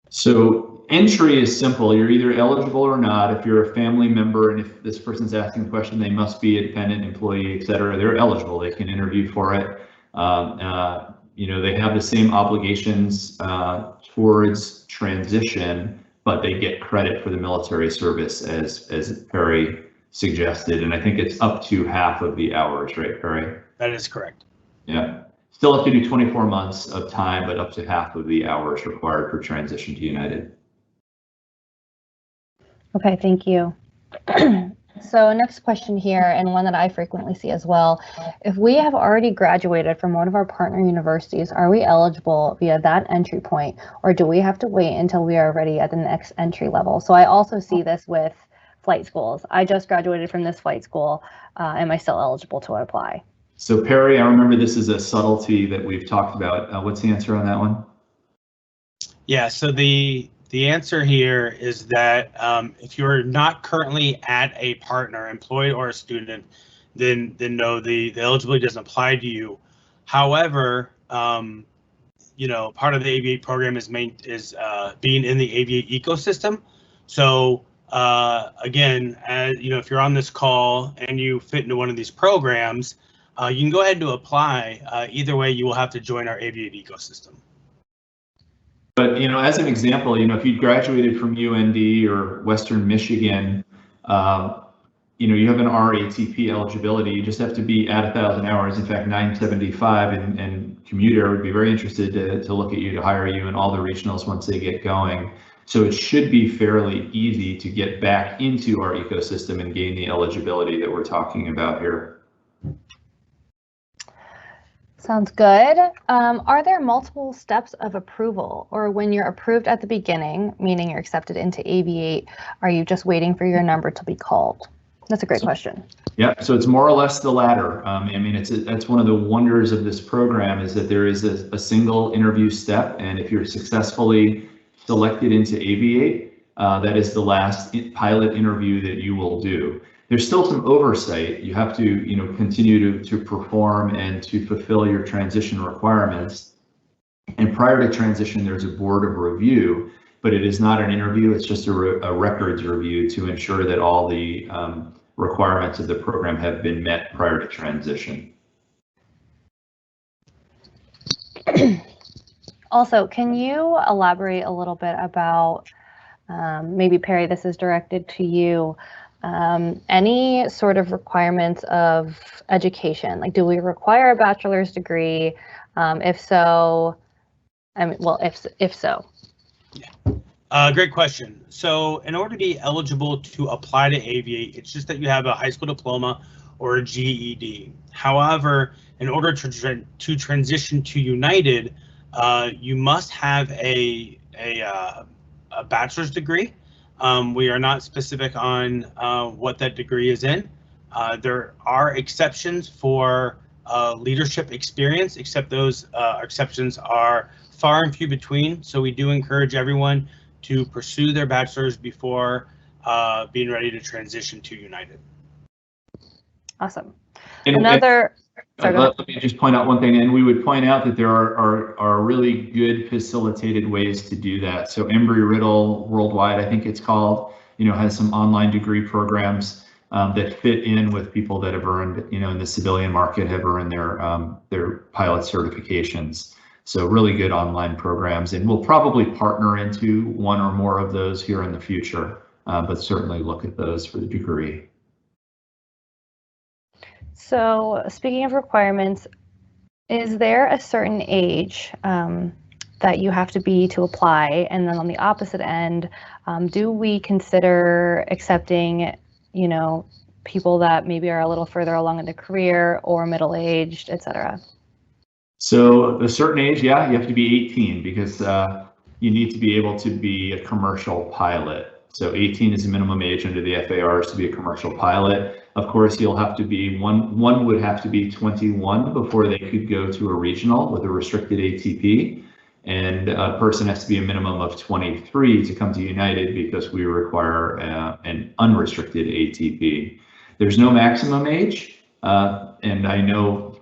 So entry is simple. You're either eligible or not. If you're a family member, and if this person's asking a question, they must be a dependent employee, et cetera. They're eligible. They can interview for it. They have the same obligations towards transition, but they get credit for the military service as Perry suggested. And I think it's up to half of the hours, right, Perry? That is correct. Yeah. Still have to do 24 months of time, but up to half of the hours required for transition to United. Okay, thank you. So next question here, and one that I frequently see as well. If we have already graduated from one of our partner universities, are we eligible via that entry point, or do we have to wait until we are ready at the next entry level? So I also see this with flight schools. I just graduated from this flight school. Am I still eligible to apply? So Perry, I remember this is a subtlety that we've talked about. What's the answer on that one? Yeah, so the answer here is that if you're not currently at a partner, employee or a student, then no, the eligibility doesn't apply to you. However, part of the Aviate program is being in the Aviate ecosystem. So again, if you're on this call and you fit into one of these programs, you can go ahead and apply. Either way, you will have to join our Aviate ecosystem. But, as an example, if you graduated from UND or Western Michigan, you have an RATP eligibility. You just have to be at 1,000 hours. In fact, 975, and Commute Air would be very interested to look at you, to hire you in all the regionals once they get going. So it should be fairly easy to get back into our ecosystem and gain the eligibility that we're talking about here. Sounds good. Are there multiple steps of approval, or when you're approved at the beginning, meaning you're accepted into Aviate, are you just waiting for your number to be called? That's a great question. Yeah, so it's more or less the latter. That's one of the wonders of this program, is that there is a single interview step, and if you're successfully selected into Aviate, that is the last pilot interview that you will do. There's still some oversight. You have to, continue to perform and to fulfill your transition requirements. And prior to transition, there's a board of review, but it is not an interview. It's just a records review to ensure that all the requirements of the program have been met prior to transition. Also, can you elaborate a little bit about, maybe Perry, this is directed to you, any sort of requirements of education? Like, do we require a bachelor's degree? If so, if so. Yeah. Great question. So in order to be eligible to apply to Aviate, it's just that you have a high school diploma or a GED. However, in order to transition to United, you must have a a bachelor's degree. We are not specific on what that degree is in. There are exceptions for leadership experience, except those exceptions are far and few between. So we do encourage everyone to pursue their bachelor's before being ready to transition to United. Awesome. Let me just point out one thing, and we would point out that there are really good facilitated ways to do that. So Embry-Riddle Worldwide, I think it's called, has some online degree programs that fit in with people that have earned, in the civilian market, have earned their pilot certifications. So really good online programs, and we'll probably partner into one or more of those here in the future, but certainly look at those for the degree. So speaking of requirements, is there a certain age that you have to be to apply? And then on the opposite end, do we consider accepting, people that maybe are a little further along in the career or middle-aged, et cetera? So a certain age, yeah, you have to be 18 because you need to be able to be a commercial pilot. So 18 is the minimum age under the FARs to be a commercial pilot. Of course, you'll have to be, one would have to be 21 before they could go to a regional with a restricted ATP. And a person has to be a minimum of 23 to come to United because we require an unrestricted ATP. There's no maximum age. And I know,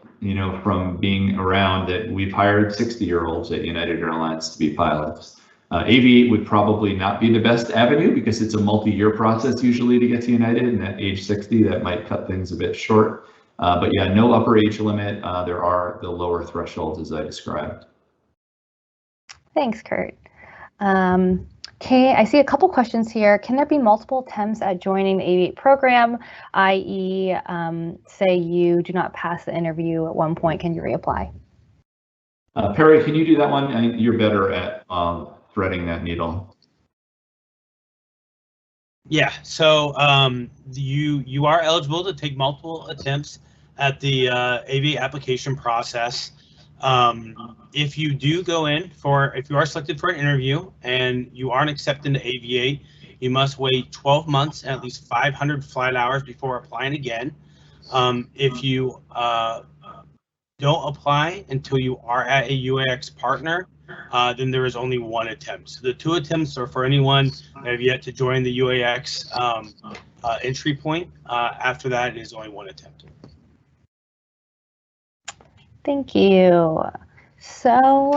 from being around that we've hired 60-year-olds at United Airlines to be pilots. Aviate would probably not be the best avenue because it's a multi-year process usually to get to United, and at age 60 that might cut things a bit short. But yeah, no upper age limit. There are the lower thresholds as I described. Thanks, Kurt. Okay, I see a couple questions here. Can there be multiple attempts at joining the Aviate program, i.e., say you do not pass the interview at one point, can you reapply? Perry, can you do that one? I think you're better at threading that needle. Yeah, so you are eligible to take multiple attempts at the Aviate application process. If you do go in if you are selected for an interview and you aren't accepted to Aviate, you must wait 12 months and at least 500 flight hours before applying again. If you don't apply until you are at a UAX partner, then there is only one attempt. So the two attempts are for anyone that have yet to join the UAX entry point. After that, it is only one attempt. Thank you. So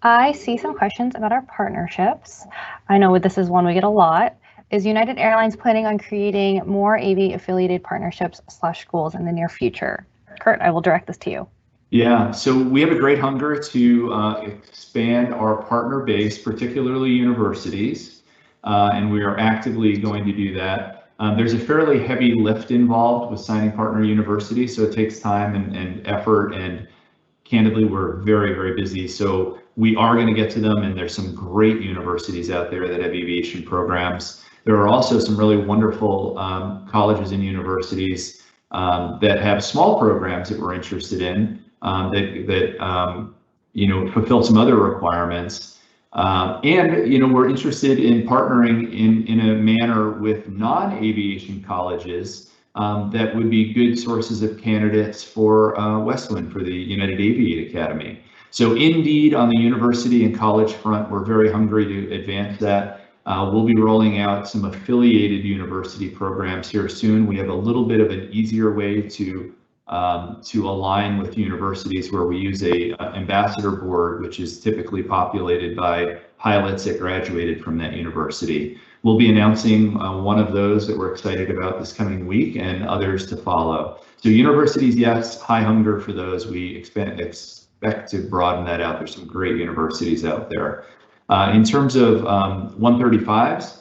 I see some questions about our partnerships. I know this is one we get a lot. Is United Airlines planning on creating more Aviate affiliated partnerships / schools in the near future? Kurt, I will direct this to you. Yeah, so we have a great hunger to expand our partner base, particularly universities, and we are actively going to do that. There's a fairly heavy lift involved with signing partner universities, so it takes time and effort, and candidly, we're very, very busy. So we are going to get to them, and there's some great universities out there that have aviation programs. There are also some really wonderful colleges and universities that have small programs that we're interested in that fulfill some other requirements. And we're interested in partnering in a manner with non-aviation colleges that would be good sources of candidates for Westwind, for the United Aviate Academy. So indeed, on the university and college front, we're very hungry to advance that. We'll be rolling out some affiliated university programs here soon. We have a little bit of an easier way to align with universities where we use a ambassador board, which is typically populated by pilots that graduated from that university. We'll be announcing one of those that we're excited about this coming week, and others to follow. So universities, yes, high hunger for those. We expect to broaden that out. There's some great universities out there. In terms of 135s,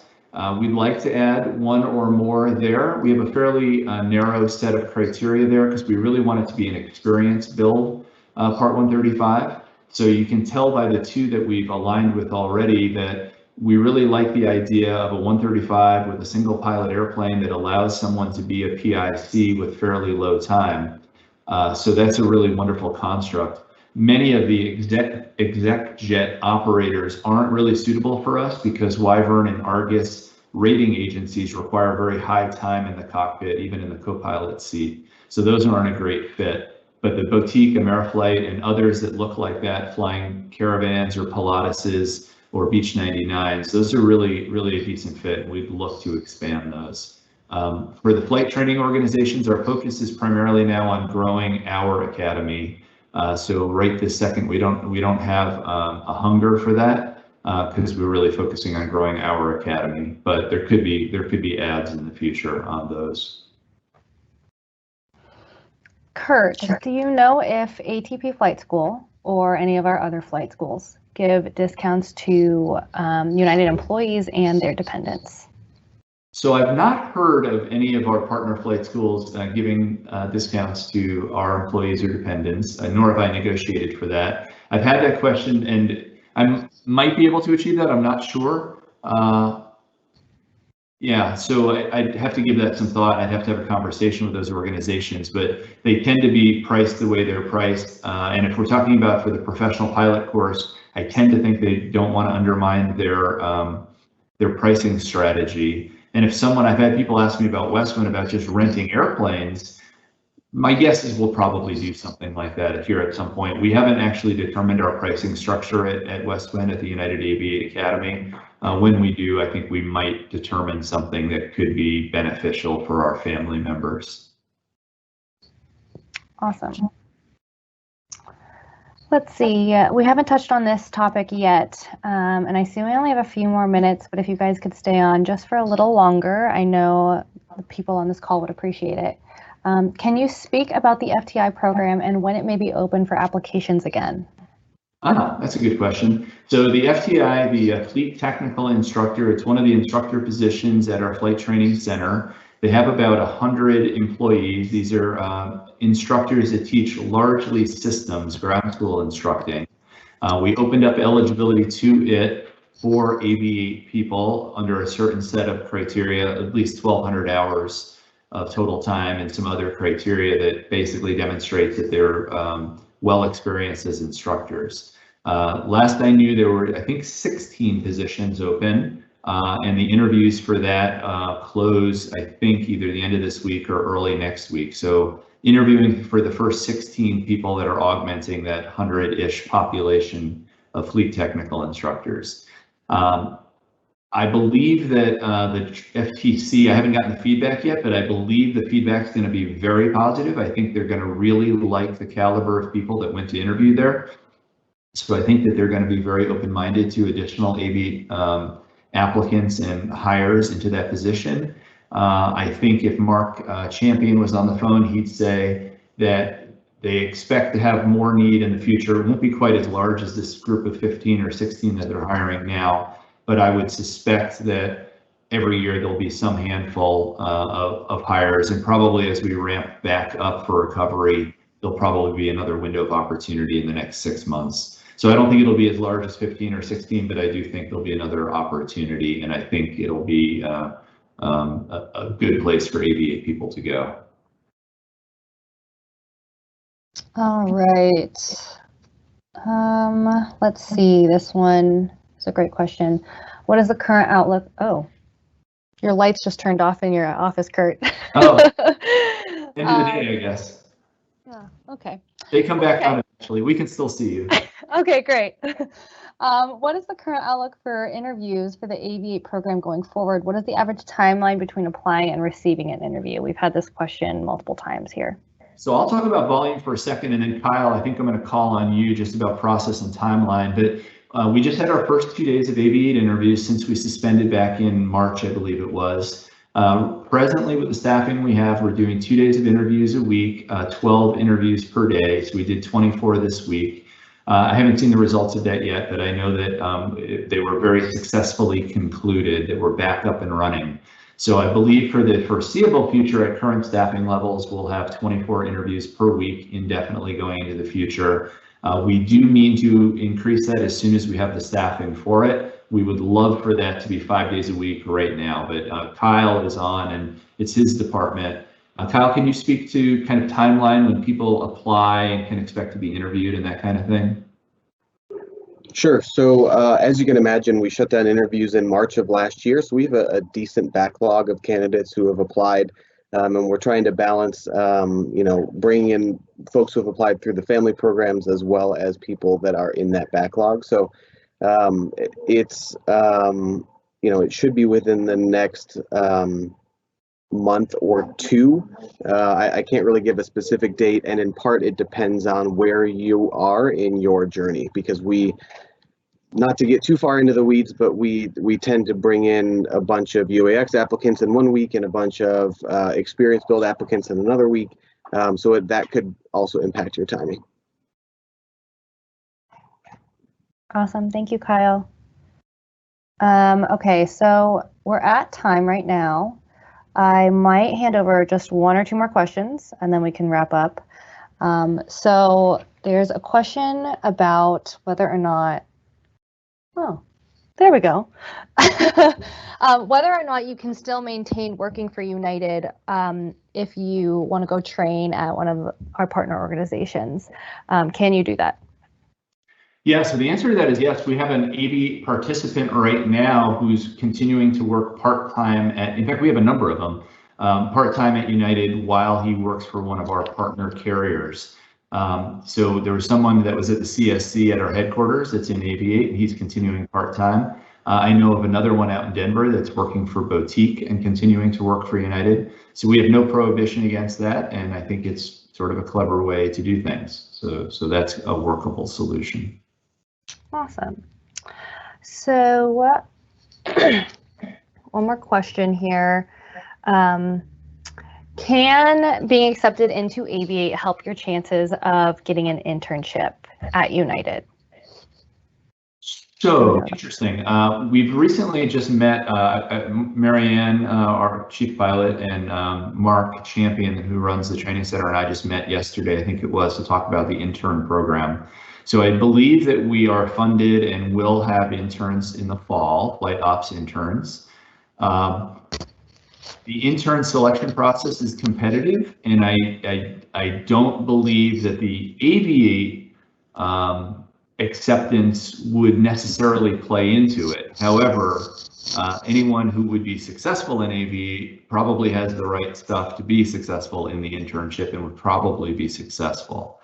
we'd like to add one or more there. We have a fairly narrow set of criteria there because we really want it to be an experience build, Part 135. So you can tell by the two that we've aligned with already that we really like the idea of a 135 with a single pilot airplane that allows someone to be a PIC with fairly low time. So that's a really wonderful construct. many of the exec jet operators aren't really suitable for us because Wyvern and Argus rating agencies require very high time in the cockpit, even in the co-pilot seat. So those aren't a great fit. But the boutique, Ameriflight, and others that look like that, flying Caravans or Pilatuses or Beech 99s, those are really a decent fit, and we'd look to expand those. For the flight training organizations, our focus is primarily now on growing our academy. So right this second, we don't have a hunger for that because we're really focusing on growing our academy. But there could be ads in the future on those. Kurt, do you know if ATP Flight School or any of our other flight schools give discounts to United employees and their dependents? So I've not heard of any of our partner flight schools giving discounts to our employees or dependents, nor have I negotiated for that. I've had that question, and I might be able to achieve that. I'm not sure. Yeah, so I'd have to give that some thought. I'd have to have a conversation with those organizations, but they tend to be priced the way they're priced. And if we're talking about for the professional pilot course, I tend to think they don't want to undermine their pricing strategy. And if I've had people ask me about Westwind about just renting airplanes, my guess is we'll probably do something like that here at some point. We haven't actually determined our pricing structure at Westwind at the United Aviate Academy. When we do, I think we might determine something that could be beneficial for our family members. Awesome. Let's see, we haven't touched on this topic yet, and I see we only have a few more minutes, but if you guys could stay on just for a little longer, I know the people on this call would appreciate it. Can you speak about the FTI program and when it may be open for applications again? That's a good question. So the FTI, the Fleet Technical Instructor, it's one of the instructor positions at our Flight Training Center. They have about 100 employees. These are instructors that teach largely systems, ground school instructing. We opened up eligibility to it for Aviate people under a certain set of criteria, at least 1,200 hours of total time, and some other criteria that basically demonstrates that they're well experienced as instructors. Last I knew, there were, I think, 16 positions open, and the interviews for that close, I think, either the end of this week or early next week. So interviewing for the first 16 people that are augmenting that 100-ish population of fleet technical instructors. I believe that the FTC, I haven't gotten the feedback yet, but I believe the feedback's going to be very positive. I think they're going to really like the caliber of people that went to interview there. So I think that they're going to be very open-minded to additional Aviate applicants and hires into that position. I think if Mark Champion was on the phone, he'd say that they expect to have more need in the future. It won't be quite as large as this group of 15 or 16 that they're hiring now, but I would suspect that every year there'll be some handful of hires, and probably as we ramp back up for recovery, there'll probably be another window of opportunity in the next 6 months. So I don't think it'll be as large as 15 or 16, but I do think there'll be another opportunity, and I think it'll be a good place for Aviate people to go. All right. Let's see, this one is a great question. What is the current outlook? Oh, your lights just turned off in your office, Kurt. Oh, end of the day, I guess. Yeah, okay. They come back on eventually. We can still see you. Okay, great. What is the current outlook for interviews for the Aviate program going forward? What is the average timeline between applying and receiving an interview? We've had this question multiple times here. So I'll talk about volume for a second, and then Kyle, I think I'm going to call on you just about process and timeline. But we just had our first 2 days of Aviate interviews since we suspended back in March, I believe it was. Presently, with the staffing we have, we're doing 2 days of interviews a week, 12 interviews per day. So we did 24 this week. I haven't seen the results of that yet, but I know that they were very successfully concluded, that we're back up and running. So I believe for the foreseeable future at current staffing levels, we'll have 24 interviews per week indefinitely going into the future. We do mean to increase that as soon as we have the staffing for it. We would love for that to be 5 days a week right now, but Kyle is on and it's his department. Kyle, can you speak to kind of timeline when people apply and can expect to be interviewed and that kind of thing? Sure. So as you can imagine, we shut down interviews in March of last year. So we have a decent backlog of candidates who have applied, and we're trying to balance, bringing in folks who have applied through the family programs as well as people that are in that backlog. So it's, it should be within the next month or two. I can't really give a specific date, and in part it depends on where you are in your journey, because not to get too far into the weeds, but we tend to bring in a bunch of UAX applicants in 1 week and a bunch of experience build applicants in another week. So that could also impact your timing. Awesome. Thank you, Kyle. Okay, so we're at time right now. I might hand over just 1 or 2 more questions and then we can wrap up. So there's a question about whether or not, oh, there we go. Whether or not you can still maintain working for United if you want to go train at one of our partner organizations. Can you do that? Yeah, so the answer to that is yes. We have an Aviate participant right now who's continuing to work part-time in fact, we have a number of them, part-time at United while he works for one of our partner carriers. So there was someone that was at the CSC at our headquarters that's in Aviate, and he's continuing part-time. I know of another one out in Denver that's working for Boutique and continuing to work for United. So we have no prohibition against that, and I think it's sort of a clever way to do things. So that's a workable solution. Awesome. So one more question here. Can being accepted into Aviate help your chances of getting an internship at United? So interesting. We've recently just met Marianne, our chief pilot, and Mark Champion, who runs the training center, and I just met yesterday, I think it was, to talk about the intern program. So I believe that we are funded and will have interns in the fall, flight ops interns. The intern selection process is competitive, and I don't believe that the Aviate acceptance would necessarily play into it. However, anyone who would be successful in Aviate probably has the right stuff to be successful in the internship and would probably be successful.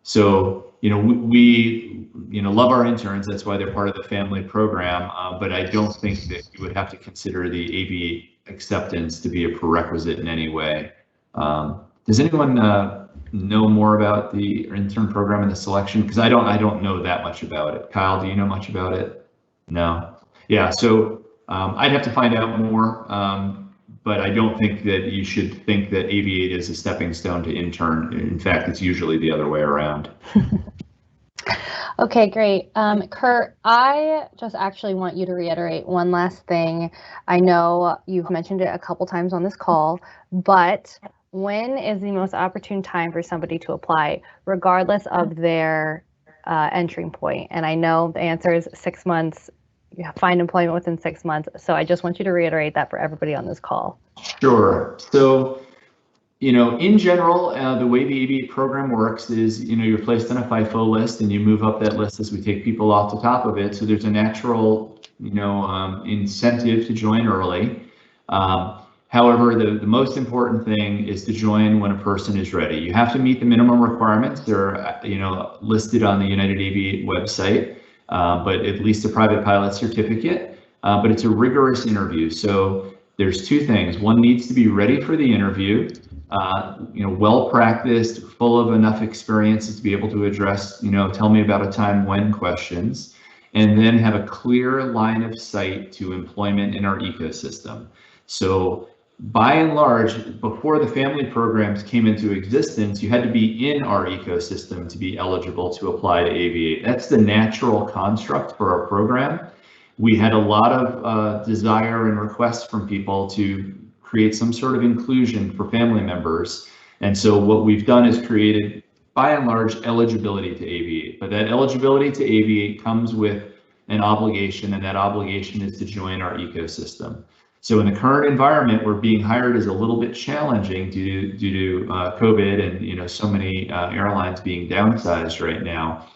So, we love our interns. That's why they're part of the family program. But I don't think that you would have to consider the Aviate acceptance to be a prerequisite in any way. Does anyone know more about the intern program and the selection? Because I don't know that much about it. Kyle, do you know much about it? No. Yeah. So I'd have to find out more. But I don't think that you should think that Aviate is a stepping stone to intern. In fact, it's usually the other way around. Okay, great. Kurt, I just actually want you to reiterate one last thing. I know you've mentioned it a couple times on this call, but when is the most opportune time for somebody to apply, regardless of their entry point? And I know the answer is 6 months. You find employment within 6 months. So I just want you to reiterate that for everybody on this call. Sure. So, in general, the way the Aviate program works is, you're placed on a FIFO list and you move up that list as we take people off the top of it. So there's a natural, incentive to join early. However, the most important thing is to join when a person is ready. You have to meet the minimum requirements. They're, listed on the United Aviate website. But at least a private pilot certificate, but it's a rigorous interview. So there's 2 things. One needs to be ready for the interview, well practiced, full of enough experiences to be able to address, tell me about a time when questions, and then have a clear line of sight to employment in our ecosystem. So by and large, before the family programs came into existence, you had to be in our ecosystem to be eligible to apply to Aviate. That's the natural construct for our program. We had a lot of desire and requests from people to create some sort of inclusion for family members. And so what we've done is created, by and large, eligibility to Aviate. But that eligibility to Aviate comes with an obligation, and that obligation is to join our ecosystem. So in the current environment where being hired is a little bit challenging due to COVID and so many airlines being downsized right now,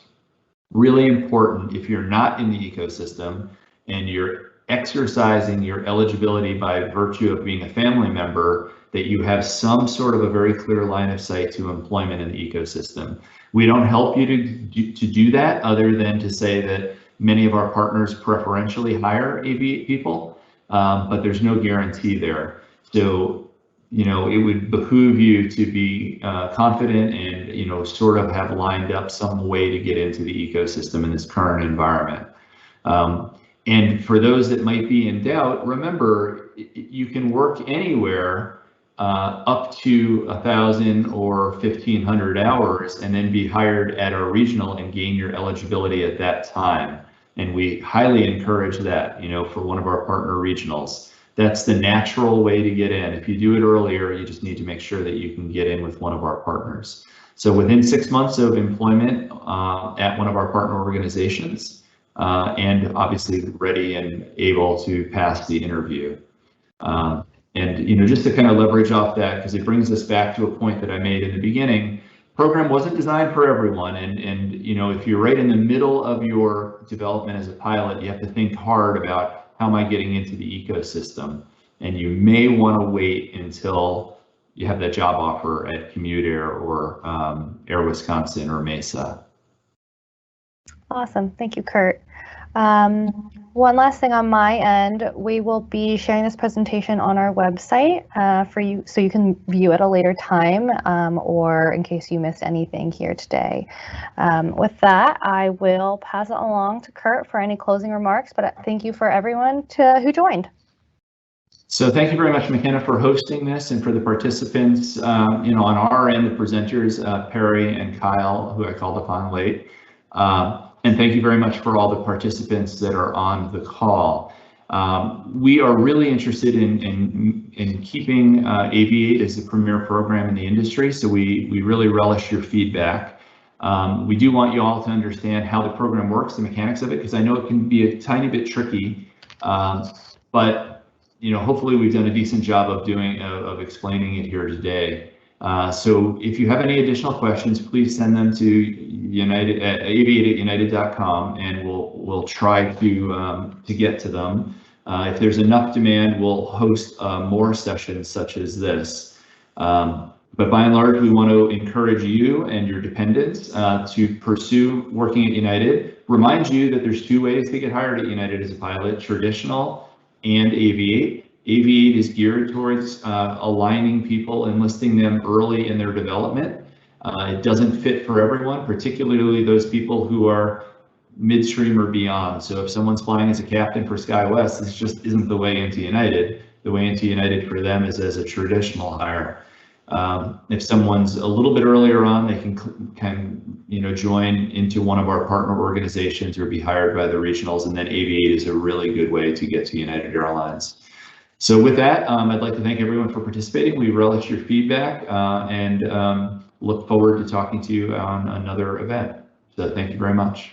really important if you're not in the ecosystem and you're exercising your eligibility by virtue of being a family member, that you have some sort of a very clear line of sight to employment in the ecosystem. We don't help you to do that other than to say that many of our partners preferentially hire Aviate people, but there's no guarantee there. So, it would behoove you to be confident and, sort of have lined up some way to get into the ecosystem in this current environment. And for those that might be in doubt, remember, you can work anywhere up to 1,000 or 1,500 hours and then be hired at our regional and gain your eligibility at that time. And we highly encourage that, for one of our partner regionals. That's the natural way to get in. If you do it earlier, you just need to make sure that you can get in with one of our partners. So within 6 months of employment at one of our partner organizations, and obviously ready and able to pass the interview. And just to kind of leverage off that, because it brings us back to a point that I made in the beginning, program wasn't designed for everyone. And if you're right in the middle of your development as a pilot, you have to think hard about, how am I getting into the ecosystem? And you may want to wait until you have that job offer at Commute Air or Air Wisconsin or Mesa. Awesome. Thank you, Kurt. One last thing on my end, we will be sharing this presentation on our website for you, so you can view it at a later time, or in case you missed anything here today. With that, I will pass it along to Kurt for any closing remarks, but thank you for everyone who joined. So thank you very much, McKenna, for hosting this, and for the participants, on our end, the presenters, Perry and Kyle, who I called upon late. And thank you very much for all the participants that are on the call. We are really interested in keeping Aviate as the premier program in the industry, so we really relish your feedback. We do want you all to understand how the program works, the mechanics of it, because I know it can be a tiny bit tricky, but hopefully we've done a decent job of explaining it here today. So if you have any additional questions, please send them to aviate@united.com, and we'll try to get to them. If there's enough demand, we'll host more sessions such as this. But by and large, we want to encourage you and your dependents to pursue working at United. Remind you that there's 2 ways to get hired at United as a pilot: traditional and Aviate. Aviate is geared towards aligning people, enlisting them early in their development. It doesn't fit for everyone, particularly those people who are midstream or beyond. So if someone's flying as a captain for SkyWest, this just isn't the way into United. The way into United for them is as a traditional hire. If someone's a little bit earlier on, they can join into one of our partner organizations or be hired by the regionals, and then Aviate is a really good way to get to United Airlines. So with that, I'd like to thank everyone for participating. We relish your feedback and look forward to talking to you on another event. So thank you very much.